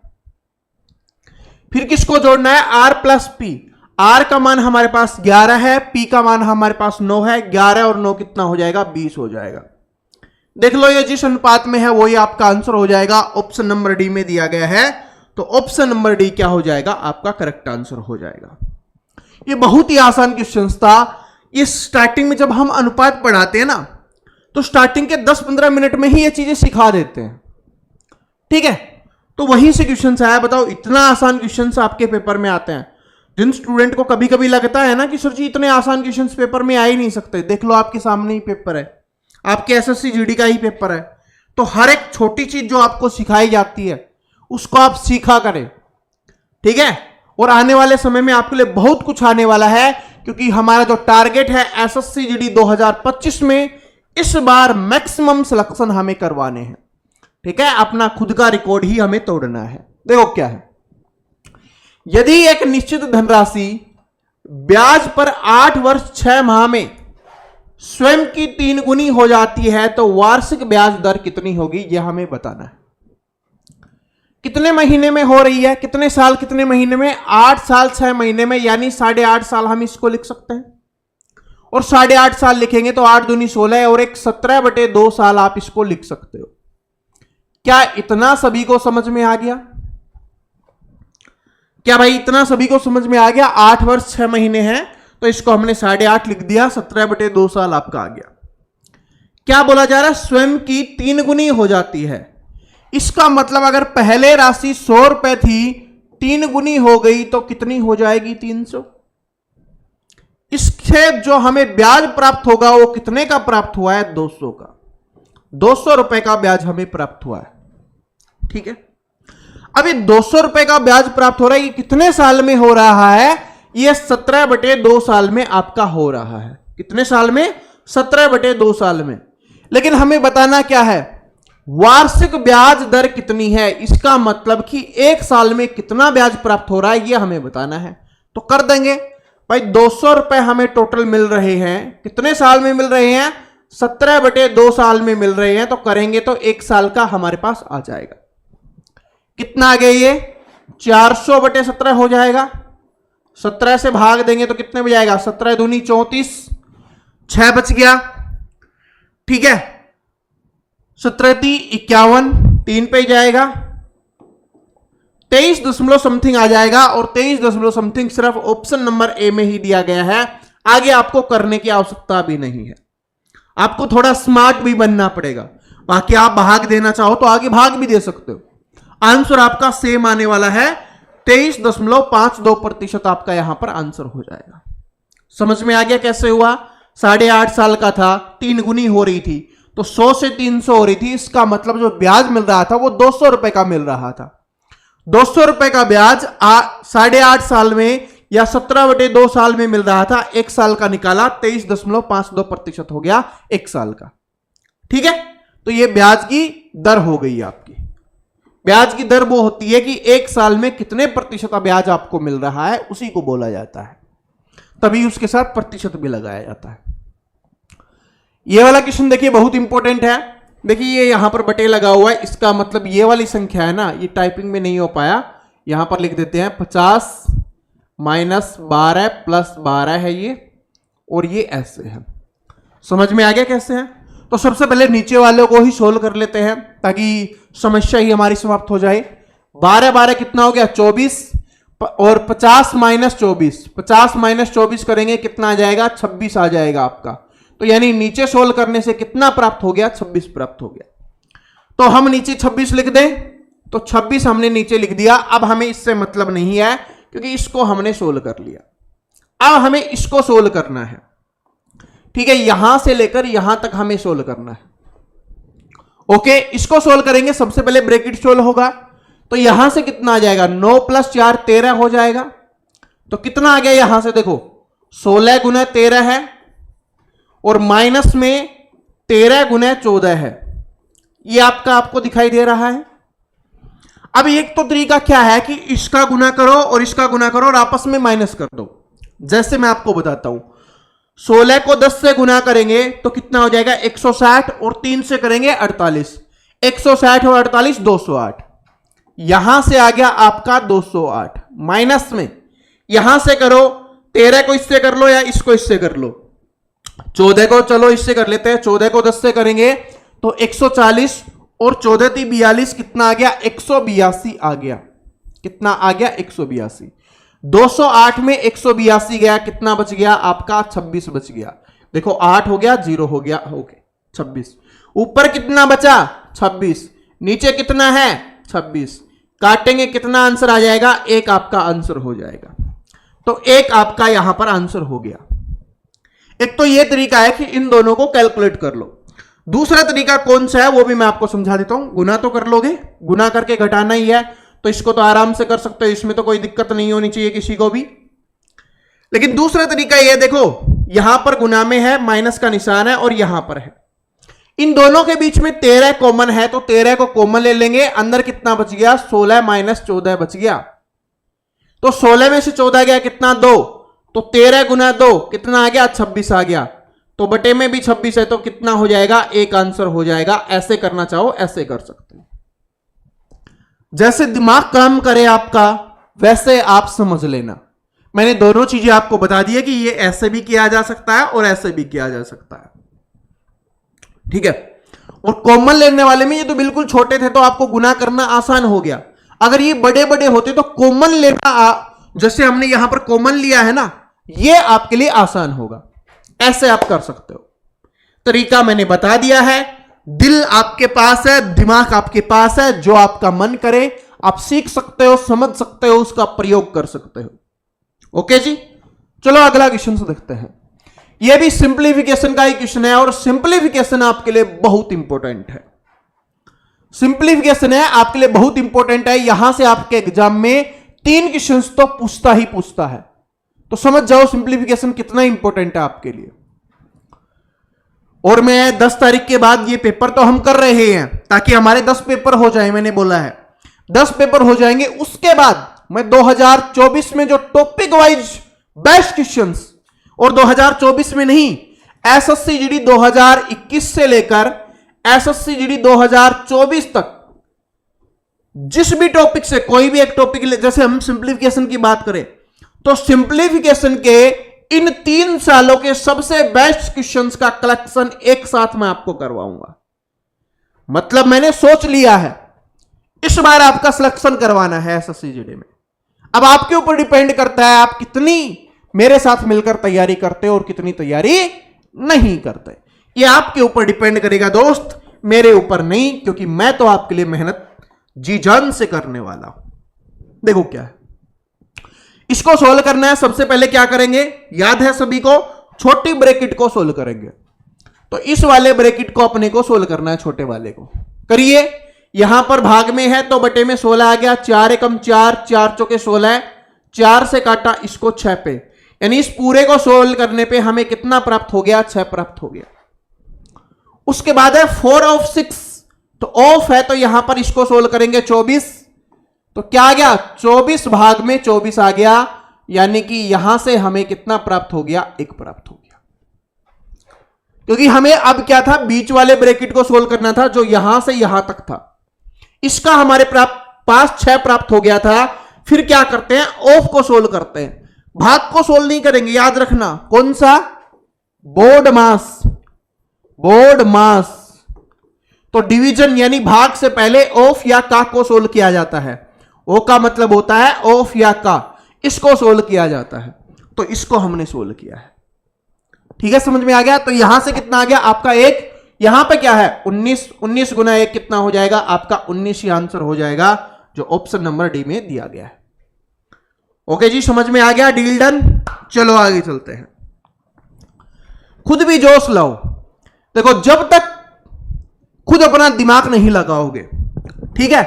फिर किसको जोड़ना है, R प्लस P। R का मान हमारे पास 11 है, P का मान हमारे पास 9 है, 11 और 9 कितना हो जाएगा, 20 हो जाएगा। देख लो, ये जिस अनुपात में है वही आपका आंसर हो जाएगा। ऑप्शन नंबर डी में दिया गया है, तो ऑप्शन नंबर डी क्या हो जाएगा, आपका करेक्ट आंसर हो जाएगा। ये बहुत ही आसान क्वेश्चन था। ये स्टार्टिंग में जब हम अनुपात पढ़ाते हैं ना, तो स्टार्टिंग के 10-15 मिनट में ही ये चीजें सिखा देते हैं, ठीक है। तो वहीं से क्वेश्चन आया। बताओ, इतना आसान क्वेश्चन आपके पेपर में आते हैं। जिन स्टूडेंट को कभी कभी लगता है ना कि सर जी इतने आसान क्वेश्चन पेपर में आ ही नहीं सकते, देख लो आपके सामने ही पेपर है, आपके एसएससी जीडी का ही पेपर है। तो हर एक छोटी चीज जो आपको सिखाई जाती है उसको आप सीखा करें, ठीक है। और आने वाले समय में आपके लिए बहुत कुछ आने वाला है, क्योंकि हमारा जो टारगेट है एसएससी जीडी 2025 में, इस बार मैक्सिमम सिलेक्शन हमें करवाने हैं, ठीक है। अपना खुद का रिकॉर्ड ही हमें तोड़ना है। देखो क्या है, यदि एक निश्चित धनराशि ब्याज पर 8 वर्ष 6 माह में स्वयं की 3 गुनी हो जाती है तो वार्षिक ब्याज दर कितनी होगी, यह हमें बताना है। कितने महीने में हो रही है, कितने साल कितने महीने में, 8 साल 6 महीने में, यानी 8.5 साल हम इसको लिख सकते हैं। और 8.5 साल लिखेंगे तो 8 दूनी 16 और एक 17/2 साल आप इसको लिख सकते हो। क्या इतना सभी को समझ में आ गया? क्या भाई इतना सभी को समझ में आ गया? 8 वर्ष 6 महीने हैं तो इसको हमने 8.5 लिख दिया, 17/2 साल आपका आ गया। क्या बोला जा रहा है, स्वयं की 3 गुनी हो जाती है। इसका मतलब अगर पहले राशि 100 रुपए थी, 3 गुनी हो गई तो कितनी हो जाएगी, 300। इससे जो हमें ब्याज प्राप्त होगा वो कितने का प्राप्त हुआ है, 200 का। 200 रुपए का ब्याज हमें प्राप्त हुआ है, ठीक है। अभी 200 रुपए का ब्याज प्राप्त हो रहा है, ये कितने साल में हो रहा है, ये 17/2 साल में आपका हो रहा है। कितने साल में, 17/2 साल में। लेकिन हमें बताना क्या है, वार्षिक ब्याज दर कितनी है। इसका मतलब कि 1 साल में कितना ब्याज प्राप्त हो रहा है, ये हमें बताना है। तो कर देंगे भाई, 200 रुपए हमें टोटल मिल रहे हैं, कितने साल में मिल रहे हैं, 17/2 साल में मिल रहे हैं। तो करेंगे तो 1 साल का हमारे पास आ जाएगा। कितना आ गया, ये 400/17 हो जाएगा। 17 से भाग देंगे तो कितने में जाएगा, 17 दूनी 34, 6 बच गया, ठीक है। 17 × 51, 3 पे जाएगा, 23 दशमलव समथिंग आ जाएगा। और 23 दशमलव समथिंग सिर्फ ऑप्शन नंबर ए में ही दिया गया है, आगे आपको करने की आवश्यकता भी नहीं है। आपको थोड़ा स्मार्ट भी बनना पड़ेगा, बाकी आप भाग देना चाहो तो आगे भाग भी दे सकते हो। आंसर आपका सेम आने वाला है, 23.52% आपका यहां पर आंसर हो जाएगा। समझ में आ गया कैसे हुआ? 8.5 साल का था, 3 गुनी हो रही थी, तो 100 से 300 हो रही थी। इसका मतलब जो ब्याज मिल रहा था वो 200 रुपए का मिल रहा था। 200 रुपए का ब्याज 8.5 साल में या 17/2 साल में मिल रहा था। 1 साल का निकाला, 23.52% हो गया 1 साल का। ठीक है, तो ये ब्याज की दर हो गई आपकी। ब्याज की दर वो होती है कि 1 साल में कितने प्रतिशत ब्याज आपको मिल रहा है, उसी को बोला जाता है। तभी उसके साथ प्रतिशत भी लगाया जाता है। ये वाला क्वेश्चन देखिए बहुत इंपॉर्टेंट है। देखिए ये यहां पर बटे लगा हुआ है, इसका मतलब ये वाली संख्या है ना, ये टाइपिंग में नहीं हो पाया, यहां पर लिख देते हैं 50 - 12 + 12 है ये, और ये ऐसे है। समझ में आ गया कैसे है? तो सबसे पहले नीचे वालों को ही सोल्व कर लेते हैं ताकि समस्या ही हमारी समाप्त हो जाए। 12 12 कितना हो गया? 24, और 50 - 24, 50 - 24 करेंगे कितना आ जाएगा? 26 आ जाएगा आपका। तो यानी नीचे सोल्व करने से कितना प्राप्त हो गया? 26 प्राप्त हो गया। तो हम नीचे 26 लिख दें, तो 26 हमने नीचे लिख दिया। अब हमें इससे मतलब नहीं है क्योंकि इसको हमने सोल्व कर लिया। अब हमें इसको सोल्व करना है। ठीक है, यहां से लेकर यहां तक हमें सोल्व करना है। ओके, इसको सोल्व करेंगे। सबसे पहले ब्रैकेट सोल्व होगा, तो यहां से कितना आ जाएगा? 9 + 4 13 हो जाएगा। तो कितना आ गया यहां से? देखो 16 × 13 है, और माइनस में 13 × 14 है। ये आपको दिखाई दे रहा है। अब एक तो तरीका क्या है कि इसका गुना करो और इसका गुना करो और आपस में माइनस कर दो। जैसे मैं आपको बताता हूं, 16 को 10 से गुना करेंगे तो कितना हो जाएगा? 160, और 3 से करेंगे 48। 160 और 48 208। यहां से आ गया आपका 208। माइनस में यहां से करो, 13 को इससे कर लो या इसको इससे कर लो। 14 को चलो इससे कर लेते हैं, 14 को 10 से करेंगे तो 140, और 14 × 3 = 42, कितना आ गया? 182 आ गया। कितना आ गया? 182। 208 में 182 गया, कितना बच गया आपका? 26 बच गया। देखो 8 हो गया, 0 हो गया, ओके 26। ऊपर कितना बचा? 26। नीचे कितना है? 26। काटेंगे कितना आंसर आ जाएगा? 1 आपका आंसर हो जाएगा। तो 1 आपका यहां पर आंसर हो गया। एक तो यह तरीका है कि इन दोनों को कैलकुलेट कर लो। दूसरा तरीका कौन सा है वो भी मैं आपको समझा देता हूं। गुना तो कर लोगे, गुना करके घटाना ही है, तो इसको तो आराम से कर सकते हो, इसमें तो कोई दिक्कत नहीं होनी चाहिए किसी को भी। लेकिन दूसरा तरीका यह देखो, यहां पर गुना में है, माइनस का निशान है, और यहां पर है। इन दोनों के बीच में 13 कॉमन है, तो 13 को कॉमन ले लेंगे। अंदर कितना बच गया? 16 - 14 बच गया। तो 16 में से 14 गया, कितना? 2। तो 13 × 2 कितना आ गया? 26 आ गया। तो बटे में भी 26 है, तो कितना हो जाएगा? 1 आंसर हो जाएगा। ऐसे करना चाहो ऐसे कर सकते हो। जैसे दिमाग काम करे आपका वैसे आप समझ लेना। मैंने दोनों चीजें आपको बता दी है कि ये ऐसे भी किया जा सकता है और ऐसे भी किया जा सकता है। ठीक है, और कॉमन लेने वाले में ये तो बिल्कुल छोटे थे तो आपको गुना करना आसान हो गया। अगर ये बड़े बड़े होते तो कॉमन लेना, जैसे हमने यहां पर कॉमन लिया है ना, ये आपके लिए आसान होगा। ऐसे आप कर सकते हो। तरीका मैंने बता दिया है। दिल आपके पास है, दिमाग आपके पास है, जो आपका मन करे आप सीख सकते हो, समझ सकते हो, उसका प्रयोग कर सकते हो। ओके जी, चलो अगला क्वेश्चन से देखते हैं। यह भी सिंप्लीफिकेशन का ही क्वेश्चन है, और सिंप्लीफिकेशन आपके लिए बहुत इंपॉर्टेंट है। सिंप्लीफिकेशन है आपके लिए बहुत इंपॉर्टेंट है। यहां से आपके एग्जाम में 3 क्वेश्चन तो पूछता ही पूछता है। तो समझ जाओ सिंप्लीफिकेशन कितना इंपॉर्टेंट है आपके लिए। और मैं 10 तारीख के बाद ये पेपर तो हम कर रहे हैं ताकि हमारे 10 पेपर हो जाए। मैंने बोला है 10 पेपर हो जाएंगे, उसके बाद मैं 2024 में जो टॉपिक वाइज बेस्ट क्वेश्चंस, और 2024 में नहीं, एसएससी जीडी 2021 से लेकर एसएससी जीडी 2024 तक जिस भी टॉपिक से कोई भी एक टॉपिक, जैसे हम सिंप्लीफिकेशन की बात करें तो सिंप्लीफिकेशन के इन 3 सालों के सबसे बेस्ट क्वेश्चंस का कलेक्शन एक साथ मैं आपको करवाऊंगा। मतलब मैंने सोच लिया है इस बार आपका सिलेक्शन करवाना है एसएससी जीडी में। अब आपके ऊपर डिपेंड करता है आप कितनी मेरे साथ मिलकर तैयारी करते हो और कितनी तैयारी नहीं करते। ये आपके ऊपर डिपेंड करेगा दोस्त, मेरे ऊपर नहीं, क्योंकि मैं तो आपके लिए मेहनत जी जान से करने वाला हूं। देखो क्या है, इसको सोल्व करना है, सबसे पहले क्या करेंगे, याद है सभी को, छोटी ब्रैकेट को सोल्व करेंगे। तो इस वाले ब्रैकेट को अपने को सोल्व करना है, छोटे वाले को करिए। यहां पर भाग में है तो बटे में 16 आ गया, 4 एकम 4, 4 चौके 16, 4 से काटा इसको 6 पे, यानी इस पूरे को सोल्व करने पे हमें कितना प्राप्त हो गया, 6 प्राप्त हो गया। उसके बाद है 4 ऑफ 6, तो ऑफ है तो यहां पर इसको सोल्व करेंगे 24, तो क्या आ गया, 24 भाग में 24 आ गया, यानी कि यहां से हमें कितना प्राप्त हो गया, 1 प्राप्त हो गया। क्योंकि हमें अब क्या था, बीच वाले ब्रैकेट को सोल्व करना था जो यहां से यहां तक था, इसका हमारे पास 6 प्राप्त हो गया था। फिर क्या करते हैं, ऑफ को सोल्व करते हैं, भाग को सोल्व नहीं करेंगे, याद रखना कौन सा, बोर्ड मास, बोर्ड मास। तो डिवीजन यानी भाग से पहले ऑफ या का को सोल्व किया जाता है, ओ का मतलब होता है ऑफ या का, इसको सोल्व किया जाता है, तो इसको हमने सोल्व किया है। ठीक है, समझ में आ गया। तो यहां से कितना आ गया आपका 1, यहां पे क्या है 19, 19 गुना 1 कितना हो जाएगा आपका 19 ही आंसर हो जाएगा, जो ऑप्शन नंबर डी में दिया गया है। ओके जी, समझ में आ गया, डील डन। चलो आगे चलते हैं, खुद भी जोश लाओ। देखो जब तक खुद अपना दिमाग नहीं लगाओगे, ठीक है,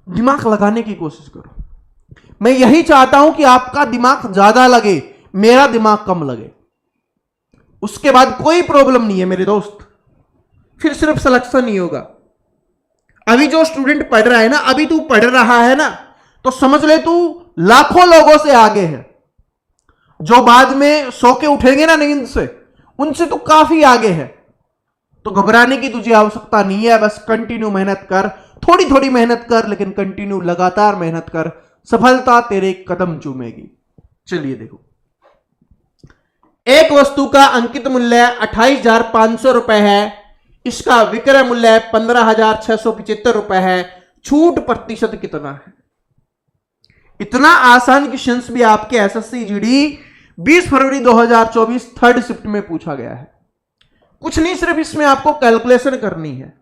दिमाग लगाने की कोशिश करो। मैं यही चाहता हूं कि आपका दिमाग ज्यादा लगे, मेरा दिमाग कम लगे, उसके बाद कोई प्रॉब्लम नहीं है मेरे दोस्त, फिर सिर्फ सिलेक्शन नहीं होगा। अभी जो स्टूडेंट पढ़ रहा है ना, अभी तू पढ़ रहा है ना, तो समझ ले तू लाखों लोगों से आगे है। जो बाद में सो के उठेंगे ना नींद से, उनसे तो काफी आगे है। तो घबराने की तुझे आवश्यकता नहीं है, बस कंटिन्यू मेहनत कर, थोड़ी थोड़ी मेहनत कर, लेकिन कंटिन्यू लगातार मेहनत कर, सफलता तेरे कदम चूमेगी। चलिए देखो, एक वस्तु का अंकित मूल्य 28,500 रुपए है, इसका विक्रय मूल्य 15,675 रुपए है, छूट प्रतिशत कितना है। इतना आसान क्वेश्चंस भी आपके एसएससी जीडी 20 फरवरी 2024 थर्ड शिफ्ट में पूछा गया है। कुछ नहीं, सिर्फ इसमें आपको कैलकुलेशन करनी है।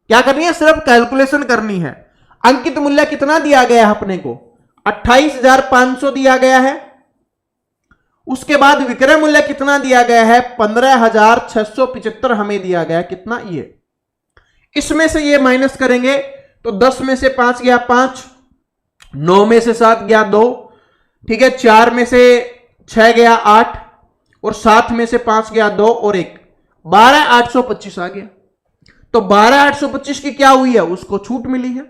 क्या करनी है, सिर्फ कैलकुलेशन करनी है। अंकित मूल्य कितना दिया गया है अपने को, 28,500 दिया गया है। उसके बाद विक्रय मूल्य कितना दिया गया है, 15,675 हमें दिया गया है, कितना, ये। इसमें से ये माइनस करेंगे तो 10 में से 5 गया 5, 9 में से 7 गया 2, ठीक है, 4 में से 6 गया 8, और 7 में से 5 गया 2 और 1, 12,825 आ गया। तो 12,825 की क्या हुई है, उसको छूट मिली है।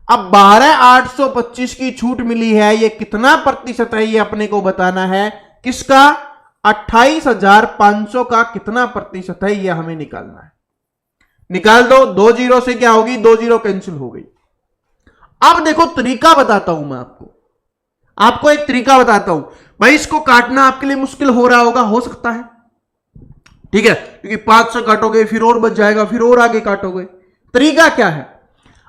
अब 12,825 की छूट मिली है, ये कितना प्रतिशत है, ये अपने को बताना है। किसका, 28,500 का कितना प्रतिशत है, ये हमें निकालना है। निकाल दो, 2 जीरो से क्या होगी, 2 जीरो कैंसिल हो गई। अब देखो तरीका बताता हूं मैं आपको एक तरीका बताता हूं। भाई इसको काटना आपके लिए मुश्किल हो रहा होगा, हो सकता है, ठीक है, क्योंकि 5 से काटोगे फिर और बच जाएगा, फिर और आगे काटोगे। तरीका क्या है,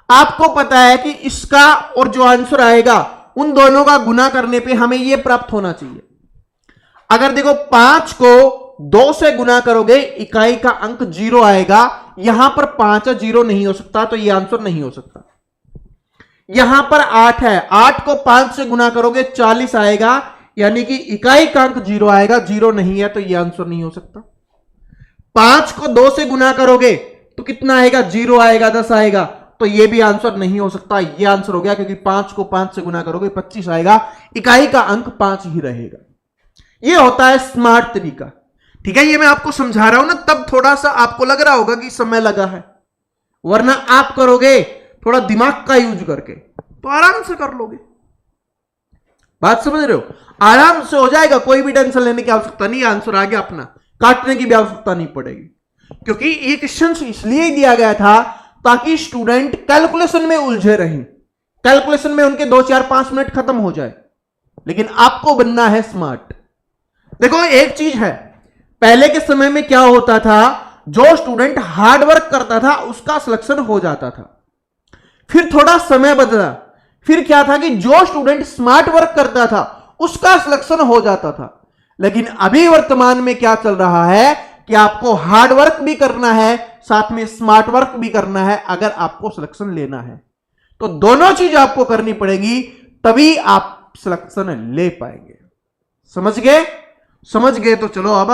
आपको पता है कि इसका और जो आंसर आएगा उन दोनों का गुना करने पे हमें यह प्राप्त होना चाहिए। अगर देखो 5 को 2 से गुना करोगे, इकाई का अंक 0 आएगा। यहां पर 5 है, 0 नहीं हो सकता, तो यह आंसर नहीं हो सकता। यहां पर 8 है, 8 को 5 से गुना करोगे 40 आएगा, यानी कि इकाई का अंक 0 आएगा, 0 नहीं है, तो यह आंसर नहीं हो सकता। 5 को 2 से गुना करोगे तो कितना आएगा, 0 आएगा, 10 आएगा, तो यह भी आंसर नहीं हो सकता। यह आंसर हो गया, क्योंकि 5 को 5 से गुना करोगे 25 आएगा, इकाई का अंक 5 ही रहेगा। यह होता है स्मार्ट तरीका, ठीक है। ये मैं आपको समझा रहा हूं ना, तब थोड़ा सा आपको लग रहा होगा कि समय लगा है, वरना आप करोगे थोड़ा दिमाग का यूज करके तो आराम से कर लोगे। बात समझ रहे हो, आराम से हो जाएगा, कोई भी टेंशन लेने की आवश्यकता नहीं। आंसर आ गया अपना, काटने की भी आवश्यकता नहीं पड़ेगी, क्योंकि ये क्वेश्चन इसलिए दिया गया था ताकि स्टूडेंट कैलकुलेशन में उलझे रहें, कैलकुलेशन में उनके 2 4 5 मिनट खत्म हो जाए, लेकिन आपको बनना है स्मार्ट। देखो एक चीज है, पहले के समय में क्या होता था, जो स्टूडेंट हार्ड वर्क करता था उसका सिलेक्शन हो जाता था। फिर थोड़ा समय बदला, फिर क्या था कि जो स्टूडेंट स्मार्ट वर्क करता था उसका सिलेक्शन हो जाता था। लेकिन अभी वर्तमान में क्या चल रहा है कि आपको हार्ड वर्क भी करना है, साथ में स्मार्ट वर्क भी करना है। अगर आपको सिलेक्शन लेना है तो दोनों चीज आपको करनी पड़ेगी, तभी आप आप सिलेक्शन ले पाएंगे। समझ गए? समझ गए तो चलो अब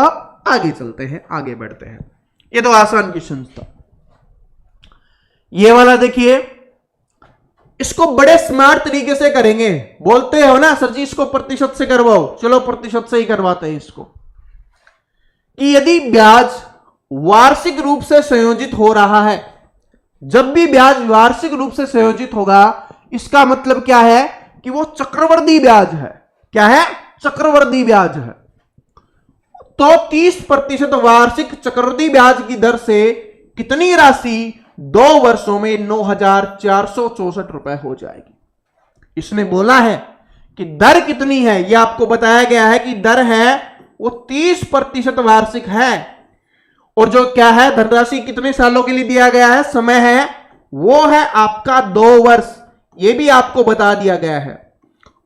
आगे चलते हैं, आगे बढ़ते हैं। ये तो आसान क्वेश्चन था। ये वाला देखिए, इसको बड़े स्मार्ट तरीके से करेंगे। बोलते हो ना सर जी इसको प्रतिशत से करवाओ, चलो प्रतिशत से ही करवाते हैं इसको। कि यदि ब्याज वार्षिक रूप से संयोजित हो रहा है, जब भी ब्याज वार्षिक रूप से संयोजित होगा, इसका मतलब क्या है कि वो चक्रवृद्धि ब्याज है। क्या है? चक्रवृद्धि ब्याज है। तो 30% वार्षिक चक्रवृद्धि ब्याज की दर से कितनी राशि 2 वर्षों में 9,464 रुपए हो जाएगी। इसने बोला है कि दर कितनी है, यह आपको बताया गया है कि दर है वो 30% वार्षिक है, और जो क्या है धनराशि कितने सालों के लिए दिया गया है, समय है वो है आपका 2 वर्ष, ये भी आपको बता दिया गया है।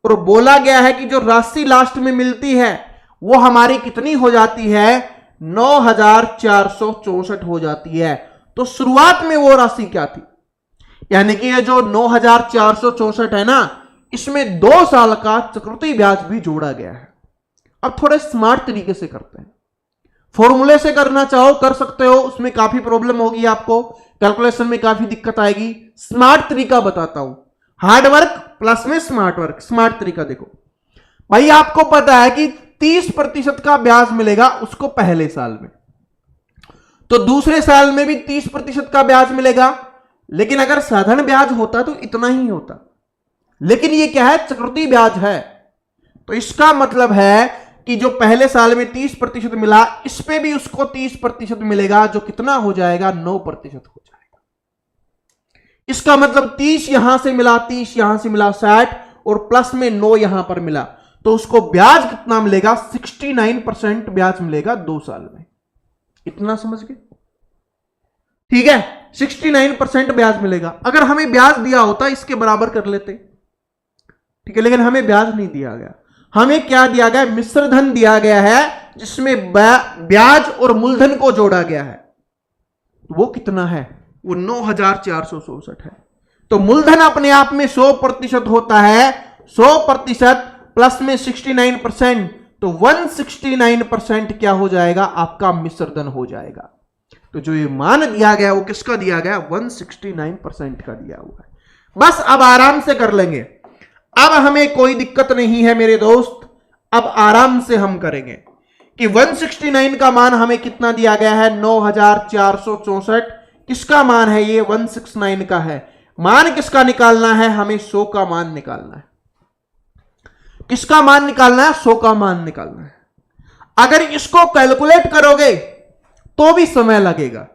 और बोला गया है कि जो राशि लास्ट में मिलती है वो हमारी कितनी हो जाती है, 9,464 हो जाती है। तो शुरुआत में वो राशि क्या थी, यानी कि ये जो 9,464 है ना, इसमें 2 साल का चक्रवृद्धि ब्याज भी जोड़ा गया है। अब थोड़े स्मार्ट तरीके से करते हैं। फॉर्मूले से करना चाहो कर सकते हो, उसमें काफी प्रॉब्लम होगी, आपको कैलकुलेशन में काफी दिक्कत आएगी। स्मार्ट तरीका बताता हूं, हार्ड वर्क प्लस में स्मार्ट वर्क। स्मार्ट तरीका देखो भाई, आपको पता है कि 30% का ब्याज मिलेगा उसको पहले साल में, तो दूसरे साल में भी 30% का ब्याज मिलेगा। लेकिन अगर साधारण ब्याज होता तो इतना ही होता, लेकिन ये क्या है, चक्रवृद्धि ब्याज है। तो इसका मतलब है कि जो पहले साल में 30% मिला, इस पे भी उसको 30% मिलेगा, जो कितना हो जाएगा, 9% हो जाएगा। इसका मतलब 30 यहां से मिला, 30 यहां से मिला, 60, और प्लस में 9 यहां पर मिला, तो उसको ब्याज कितना मिलेगा, 69% ब्याज मिलेगा 2 साल में। इतना समझ गए? ठीक है, 69% ब्याज मिलेगा। अगर हमें ब्याज दिया होता इसके बराबर कर लेते, ठीक है, लेकिन हमें ब्याज नहीं दिया गया। हमें क्या दिया गया, मिश्र धन दिया गया है, जिसमें ब्याज और मूलधन को जोड़ा गया है। वो कितना है, वो 9,464 है। तो मूलधन अपने आप में 100% होता है, 100% प्लस में 69%, तो 169% क्या हो जाएगा, आपका मिश्र धन हो जाएगा। तो जो ये मान दिया गया वो किसका दिया गया, 169% का दिया हुआ है। बस अब आराम से कर लेंगे, अब हमें कोई दिक्कत नहीं है मेरे दोस्त। अब आराम से हम करेंगे कि 169 का मान हमें कितना दिया गया है, 9,464। किसका मान है ये, 169 का है। मान किसका निकालना है, हमें 100 का मान निकालना है। किसका मान निकालना है, 100 का मान निकालना है। अगर इसको कैलकुलेट करोगे तो भी समय लगेगा।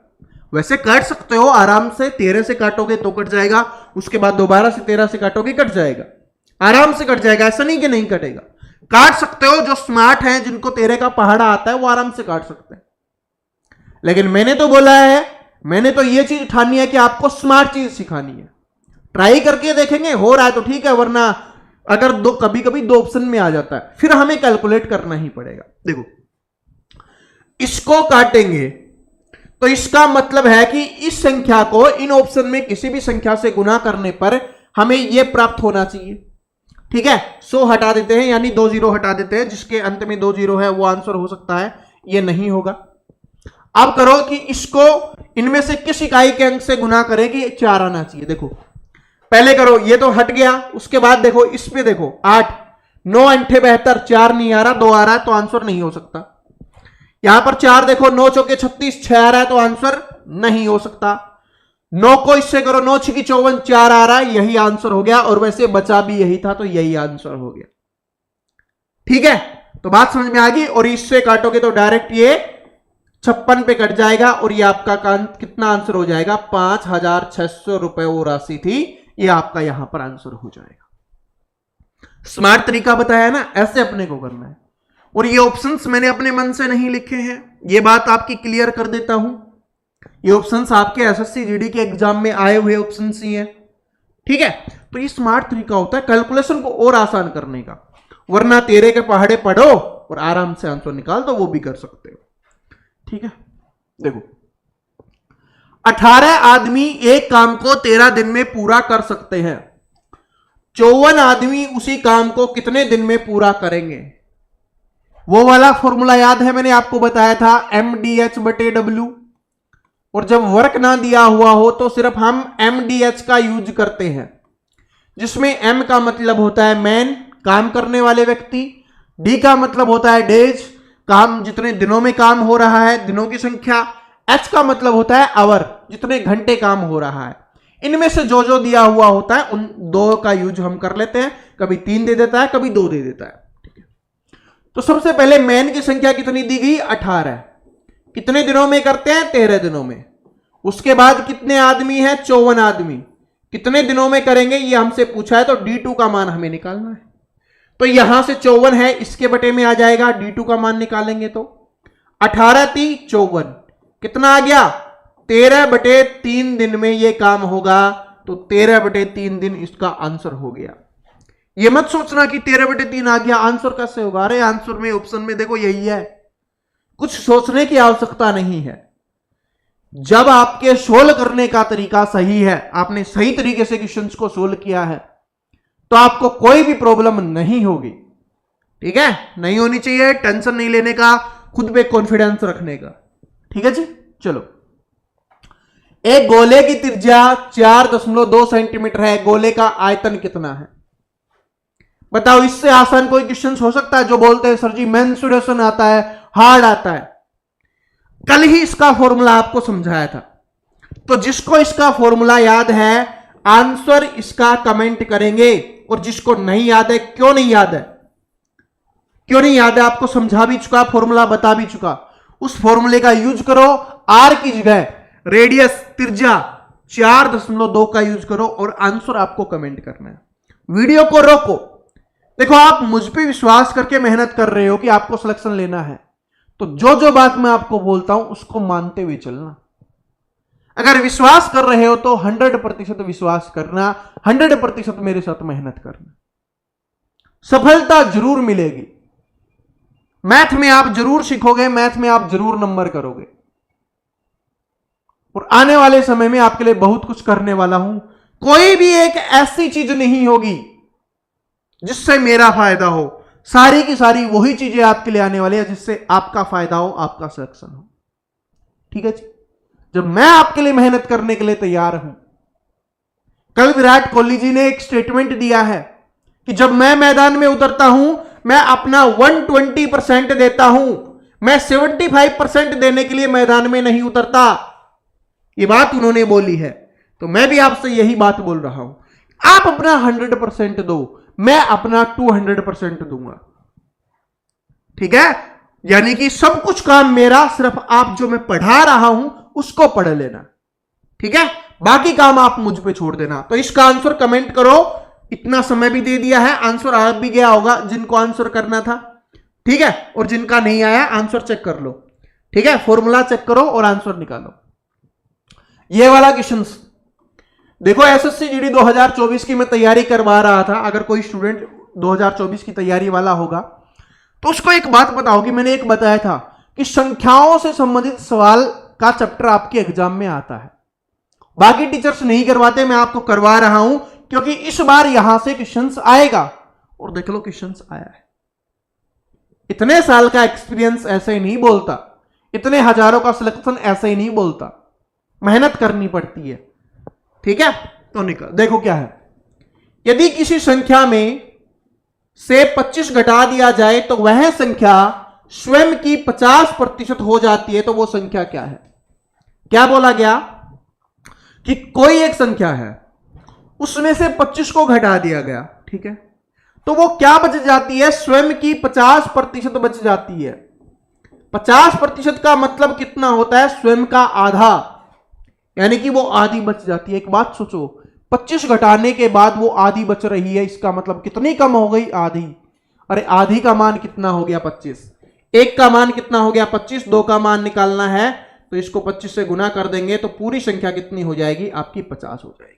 वैसे काट सकते हो आराम से, 13 से काटोगे तो कट जाएगा, उसके बाद दोबारा से 13 से काटोगे कट जाएगा, आराम से कट जाएगा, ऐसा नहीं कि नहीं कटेगा। काट सकते हो, जो स्मार्ट हैं जिनको 13 का पहाड़ा आता है वो आराम से काट सकते हैं। लेकिन मैंने तो बोला है, मैंने तो ये चीज ठानी है कि आपको स्मार्ट चीज सिखानी है। ट्राई करके देखेंगे, हो रहा है तो ठीक है, वरना अगर कभी कभी 2 ऑप्शन में आ जाता है फिर हमें कैलकुलेट करना ही पड़ेगा। देखो इसको काटेंगे तो इसका मतलब है कि इस संख्या को इन ऑप्शन में किसी भी संख्या से गुना करने पर हमें यह प्राप्त होना चाहिए। ठीक है, 100 हटा देते हैं, यानी 2 जीरो हटा देते हैं, जिसके अंत में 2 जीरो है वो आंसर हो सकता है, ये नहीं होगा। अब करो कि इसको इनमें से किस इकाई के अंक से गुना करें कि 4 आना चाहिए। देखो पहले करो, ये तो हट गया, उसके बाद देखो इस पे देखो 8, 9 अंठे 72, 4 नहीं आ रहा, 2 आ रहा है, तो आंसर नहीं हो सकता। यहां पर 4 देखो, 9 चौके 36, 6 आ रहा है, तो आंसर नहीं हो सकता। 9 को इससे करो, 9 छकी 54, 4 आ रहा है, यही आंसर हो गया, और वैसे बचा भी यही था, तो यही आंसर हो गया। ठीक है, तो बात समझ में आ गई। और इससे काटोगे तो डायरेक्ट ये 56 पे कट जाएगा, और ये आपका कितना आंसर हो जाएगा, 5,600 रुपए वो राशि थी, ये आपका यहां पर आंसर हो जाएगा। स्मार्ट तरीका बताया ना, ऐसे अपने को करना है। और ये ऑप्शंस मैंने अपने मन से नहीं लिखे हैं, ये बात आपकी क्लियर कर देता हूं। ये ऑप्शंस आपके एसएससी जीडी के एग्जाम में आए हुए ऑप्शंस ही हैं। ठीक है, तो ये स्मार्ट तरीका होता है कैलकुलेशन को और आसान करने का, वरना 13 के पहाड़े पढ़ो और आराम से आंसर निकाल दो, वो भी कर सकते हो। ठीक है, देखो 18 आदमी एक काम को 13 दिन में पूरा कर सकते हैं, 54 आदमी उसी काम को कितने दिन में पूरा करेंगे? वो वाला फॉर्मूला याद है, मैंने आपको बताया था mdh/w। और जब वर्क ना दिया हुआ हो तो सिर्फ हम mdh का यूज करते हैं, जिसमें m का मतलब होता है मैन, काम करने वाले व्यक्ति, d का मतलब होता है डेज, काम जितने दिनों में काम हो रहा है, दिनों की संख्या, h का मतलब होता है आवर, जितने घंटे काम हो रहा है। इनमें से जो जो दिया हुआ होता है उन दो का यूज हम कर लेते हैं, कभी 3 दे देता है, कभी 2 दे देता है। तो सबसे पहले मैन की संख्या कितनी दी गई? 18। कितने दिनों में करते हैं? 13 दिनों में। उसके बाद कितने आदमी हैं? 54 आदमी। कितने दिनों में करेंगे ये हमसे पूछा है, तो D2 का मान हमें निकालना है। तो यहां से 54 है, इसके बटे में आ जाएगा, D2 का मान निकालेंगे तो 18 × 3 = 54। कितना आ गया? 13/3 दिन में ये काम होगा, तो 13/3 दिन इसका आंसर हो गया। ये मत सोचना कि 13/3 आ गया, आंसर कैसे होगा? अरे आंसर में ऑप्शन में देखो यही है, कुछ सोचने की आवश्यकता नहीं है। जब आपके सोल्व करने का तरीका सही है, आपने सही तरीके से क्वेश्चंस को सोल्व किया है, तो आपको कोई भी प्रॉब्लम नहीं होगी। ठीक है, नहीं होनी चाहिए, टेंशन नहीं लेने का, खुद पे कॉन्फिडेंस रखने का। ठीक है जी, चलो। एक गोले की त्रिज्या 4.2 सेंटीमीटर है, गोले का आयतन कितना है? बताओ, इससे आसान कोई क्वेश्चन हो सकता है? जो बोलते हैं सर जी मेंसुरेशन आता है, हार्ड आता है। कल ही इसका फॉर्मूला आपको समझाया था, तो जिसको इसका फॉर्मूला याद है आंसर इसका कमेंट करेंगे, और जिसको नहीं याद है, क्यों नहीं याद है? क्यों नहीं याद है? आपको समझा भी चुका, फॉर्मूला बता भी चुका। उस फॉर्मूले का यूज करो, आर की जगह रेडियस त्रिज्या 4.2 का यूज करो, और आंसर आपको कमेंट करना है। वीडियो को रोको। देखो, आप मुझ पे विश्वास करके मेहनत कर रहे हो कि आपको सिलेक्शन लेना है, तो जो जो बात मैं आपको बोलता हूं उसको मानते हुए चलना। अगर विश्वास कर रहे हो तो 100% विश्वास करना, 100% मेरे साथ मेहनत करना, सफलता जरूर मिलेगी। मैथ में आप जरूर सीखोगे, मैथ में आप जरूर नंबर करोगे, और आने वाले समय में आपके लिए बहुत कुछ करने वाला हूं। कोई भी एक ऐसी चीज नहीं होगी जिससे मेरा फायदा हो, सारी की सारी वही चीजें आपके लिए आने वाली है जिससे आपका फायदा हो, आपका सिलेक्शन हो। ठीक है जी, जब मैं आपके लिए मेहनत करने के लिए तैयार हूं। कल विराट कोहली जी ने एक स्टेटमेंट दिया है कि जब मैं मैदान में उतरता हूं, मैं अपना 120% देता हूं, मैं 75% देने के लिए मैदान में नहीं उतरता। ये बात उन्होंने बोली है, तो मैं भी आपसे यही बात बोल रहा हूं। आप अपना 100% दो, मैं अपना 200% दूंगा। ठीक है, यानी कि सब कुछ काम मेरा, सिर्फ आप जो मैं पढ़ा रहा हूं उसको पढ़ लेना। ठीक है, बाकी काम आप मुझ पे छोड़ देना। तो इसका आंसर कमेंट करो। इतना समय भी दे दिया है, आंसर आ भी गया होगा जिनको आंसर करना था। ठीक है, और जिनका नहीं आया आंसर चेक कर लो। ठीक है, फॉर्मूला चेक करो और आंसर निकालो। ये वाला क्वेश्चन देखो, एसएससी जीडी 2024 की मैं तैयारी करवा रहा था। अगर कोई स्टूडेंट 2024 की तैयारी वाला होगा तो उसको एक बात बताओ कि मैंने एक बताया था कि संख्याओं से संबंधित सवाल का चैप्टर आपके एग्जाम में आता है। बाकी टीचर्स नहीं करवाते, मैं आपको करवा रहा हूं क्योंकि इस बार यहां से क्वेश्चंस आएगा। और देख लो, क्वेश्चंस आया है। इतने साल का एक्सपीरियंस ऐसे ही नहीं बोलता, इतने हजारों का सिलेक्शन ऐसे ही नहीं बोलता, मेहनत करनी पड़ती है। ठीक है, तो निकल देखो क्या है। यदि किसी संख्या में से 25 घटा दिया जाए तो वह संख्या स्वयं की 50% हो जाती है, तो वो संख्या क्या है? क्या बोला गया कि कोई एक संख्या है, उसमें से 25 को घटा दिया गया। ठीक है, तो वो क्या बच जाती है? स्वयं की 50% बच जाती है। 50% का मतलब कितना होता है? स्वयं का आधा, यानी कि वो आधी बच जाती है। एक बात सोचो, 25 घटाने के बाद वो आधी बच रही है, इसका मतलब कितनी कम हो गई? आधी। अरे आधी का मान कितना हो गया? 25। एक का मान कितना हो गया? 25। दो का मान निकालना है तो इसको 25 से गुना कर देंगे तो पूरी संख्या कितनी हो जाएगी? आपकी 50 हो जाएगी।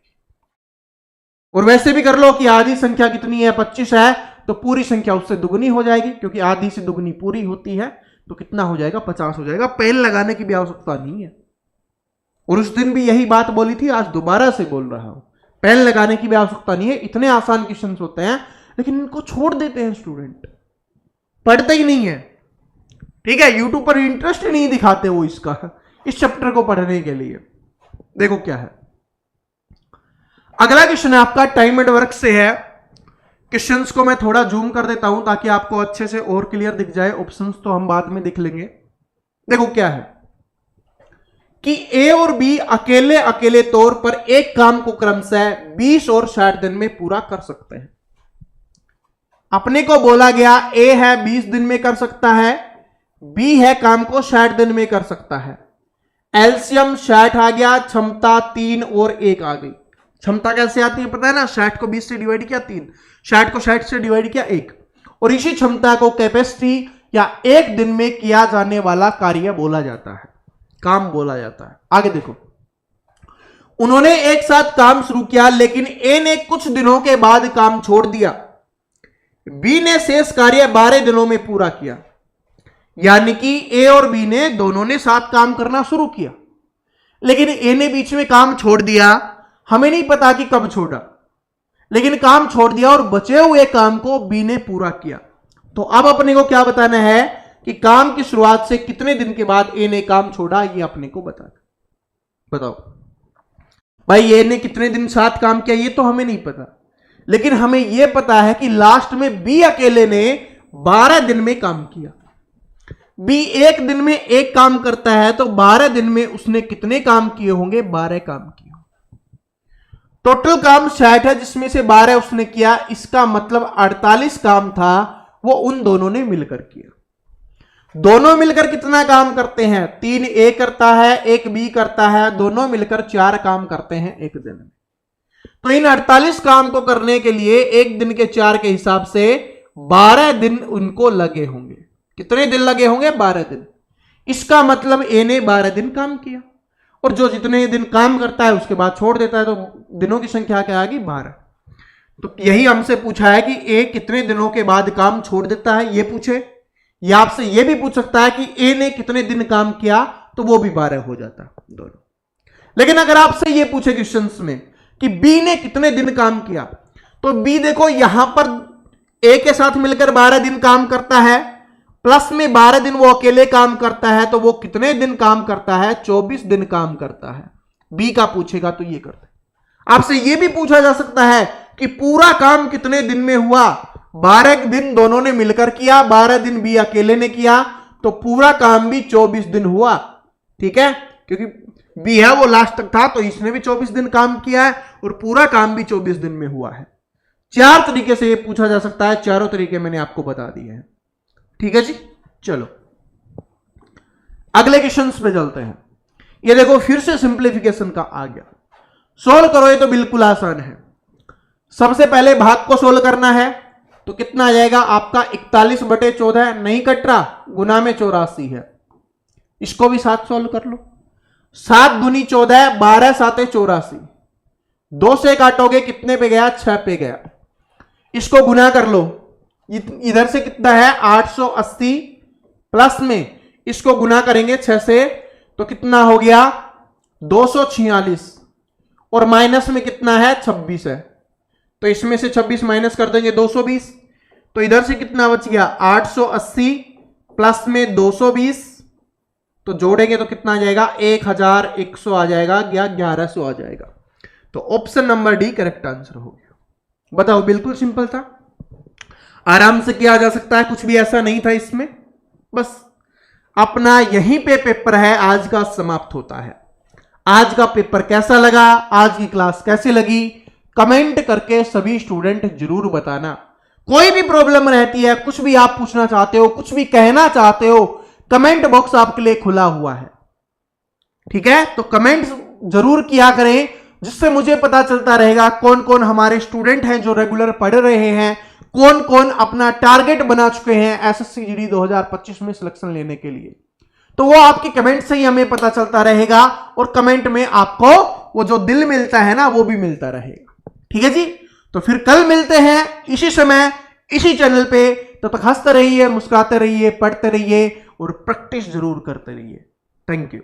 और वैसे भी कर लो कि आधी संख्या कितनी है? 25 है, तो पूरी संख्या उससे दुगनी हो जाएगी, क्योंकि आधी से दुगनी पूरी होती है। तो कितना हो जाएगा? 50 हो जाएगा। पेन लगाने की भी आवश्यकता नहीं है। और उस दिन भी यही बात बोली थी, आज दोबारा से बोल रहा हूं, पेन लगाने की भी आवश्यकता नहीं है, इतने आसान क्वेश्चन होते हैं, लेकिन इनको छोड़ देते हैं स्टूडेंट, पढ़ते ही नहीं है। ठीक है, यूट्यूब पर इंटरेस्ट ही नहीं दिखाते वो इसका, इस चैप्टर को पढ़ने के लिए। देखो क्या है अगला क्वेश्चन है आपका, टाइम एंड वर्क से है। क्वेश्चंस को मैं थोड़ा जूम कर देता हूं ताकि आपको अच्छे से और क्लियर दिख जाए, ऑप्शंस तो हम बाद में देख लेंगे। देखो क्या है कि ए और बी अकेले अकेले तौर पर एक काम को क्रमशः 20 और 60 दिन में पूरा कर सकते हैं। अपने को बोला गया ए है 20 दिन में कर सकता है, बी है काम को 60 दिन में कर सकता है। एलसीएम 60 आ गया, क्षमता 3 और 1 आ गई। क्षमता कैसे आती है पता है ना, 60 को 20 से डिवाइड किया 3, 60 को 60 से डिवाइड किया 1, और इसी क्षमता को कैपेसिटी या एक दिन में किया जाने वाला कार्य बोला जाता है, काम बोला जाता है। आगे देखो, उन्होंने एक साथ काम शुरू किया, लेकिन ए ने कुछ दिनों के बाद काम छोड़ दिया। बी ने शेष कार्य 12 दिनों में पूरा किया। यानी कि ए और बी ने दोनों ने साथ काम करना शुरू किया, लेकिन ए ने बीच में काम छोड़ दिया। हमें नहीं पता कि कब छोड़ा, लेकिन काम छोड़ दिया और बचे हुए काम को बी ने पूरा किया। तो अब अपने को क्या बताना है कि काम की शुरुआत से कितने दिन के बाद ए ने काम छोड़ा, ये अपने को बताओ भाई। ए ने कितने दिन साथ काम किया ये तो हमें नहीं पता, लेकिन हमें यह पता है कि लास्ट में बी अकेले ने 12 दिन में काम किया। बी एक दिन में एक काम करता है, तो 12 दिन में उसने कितने काम किए होंगे, 12 काम किए। टोटल काम 60 है, जिसमें से 12 उसने किया, इसका मतलब 48 काम था वो उन दोनों ने मिलकर किया। दोनों मिलकर कितना काम करते हैं, 3 ए करता है, 1 बी करता है, दोनों मिलकर 4 काम करते हैं एक दिन में। तो इन 48 काम को करने के लिए एक दिन के 4 के हिसाब से 12 दिन उनको लगे होंगे। कितने दिन लगे होंगे, 12 दिन। इसका मतलब ए ने 12 दिन काम किया, और जो जितने दिन काम करता है उसके बाद छोड़ देता है, तो दिनों की संख्या क्या आ गई, 12। तो यही हमसे पूछा है कि ए कितने दिनों के बाद काम छोड़ देता है, ये पूछे। या आपसे ये भी पूछ सकता है कि ए ने कितने दिन काम किया, तो वो भी 12 हो जाता दोनों। लेकिन अगर आपसे ये पूछे क्वेश्चंस में कि बी ने कितने दिन काम किया, तो बी देखो यहां पर ए के साथ मिलकर 12 दिन काम करता है, प्लस में 12 दिन वो अकेले काम करता है, तो वो कितने दिन काम करता है, 24 दिन काम करता है। बी का पूछेगा तो ये करते। आपसे ये भी पूछा जा सकता है कि पूरा काम कितने दिन में हुआ, 12 दिन दोनों ने मिलकर किया, 12 दिन बी अकेले ने किया, तो पूरा काम भी 24 दिन हुआ। ठीक है, क्योंकि बी है वो लास्ट तक था, तो इसने भी 24 दिन काम किया है, और पूरा काम भी 24 दिन में हुआ है। 4 तरीके से ये पूछा जा सकता है, चारों तरीके मैंने आपको बता दिए हैं। ठीक है जी, चलो अगले क्वेश्चन पे चलते हैं। ये देखो फिर से सिंप्लीफिकेशन का आ गया। सोल्व करो, ये तो बिल्कुल आसान है। सबसे पहले भाग को सोल्व करना है, तो कितना आ जाएगा आपका, 41/14 नहीं कट रहा, गुना में 84 है। इसको भी साथ सोल्व कर लो। 7 दूनी 14, 12 7 84, 2 से काटोगे कितने पे गया, 6 पे गया। इसको गुना कर लो, इधर से कितना है 880, प्लस में इसको गुना करेंगे 6 से, तो कितना हो गया 246, और माइनस में कितना है 26 है, तो इसमें से 26 माइनस कर देंगे 220, तो इधर से कितना बच गया 880 प्लस में 220, तो जोड़ेंगे तो कितना आ जाएगा 1100 आ जाएगा, या 1100 आ जाएगा। तो option number D correct answer हो गया। बताओ, बिल्कुल सिंपल था, आराम से किया जा सकता है, कुछ भी ऐसा नहीं था इसमें। बस अपना यहीं पे पेपर है आज का समाप्त होता है। आज का पेपर कैसा लगा, आज की क्लास कैसी लगी, कमेंट करके सभी स्टूडेंट जरूर बताना। कोई भी प्रॉब्लम रहती है, कुछ भी आप पूछना चाहते हो, कुछ भी कहना चाहते हो, कमेंट बॉक्स आपके लिए खुला हुआ है। ठीक है, तो कमेंट जरूर किया करें, जिससे मुझे पता चलता रहेगा कौन कौन हमारे स्टूडेंट हैं जो रेगुलर पढ़ रहे हैं, कौन कौन अपना टारगेट बना चुके हैं एसएससी जीडी 2025 में सिलेक्शन लेने के लिए। तो वो आपके कमेंट से ही हमें पता चलता रहेगा, और कमेंट में आपको वो जो दिल मिलता है ना, वो भी मिलता रहेगा। ठीक है जी, तो फिर कल मिलते हैं इसी समय इसी चैनल पे। तब तक हंसते रहिए, मुस्कुराते रहिए, पढ़ते रहिए और प्रैक्टिस जरूर करते रहिए। Thank you.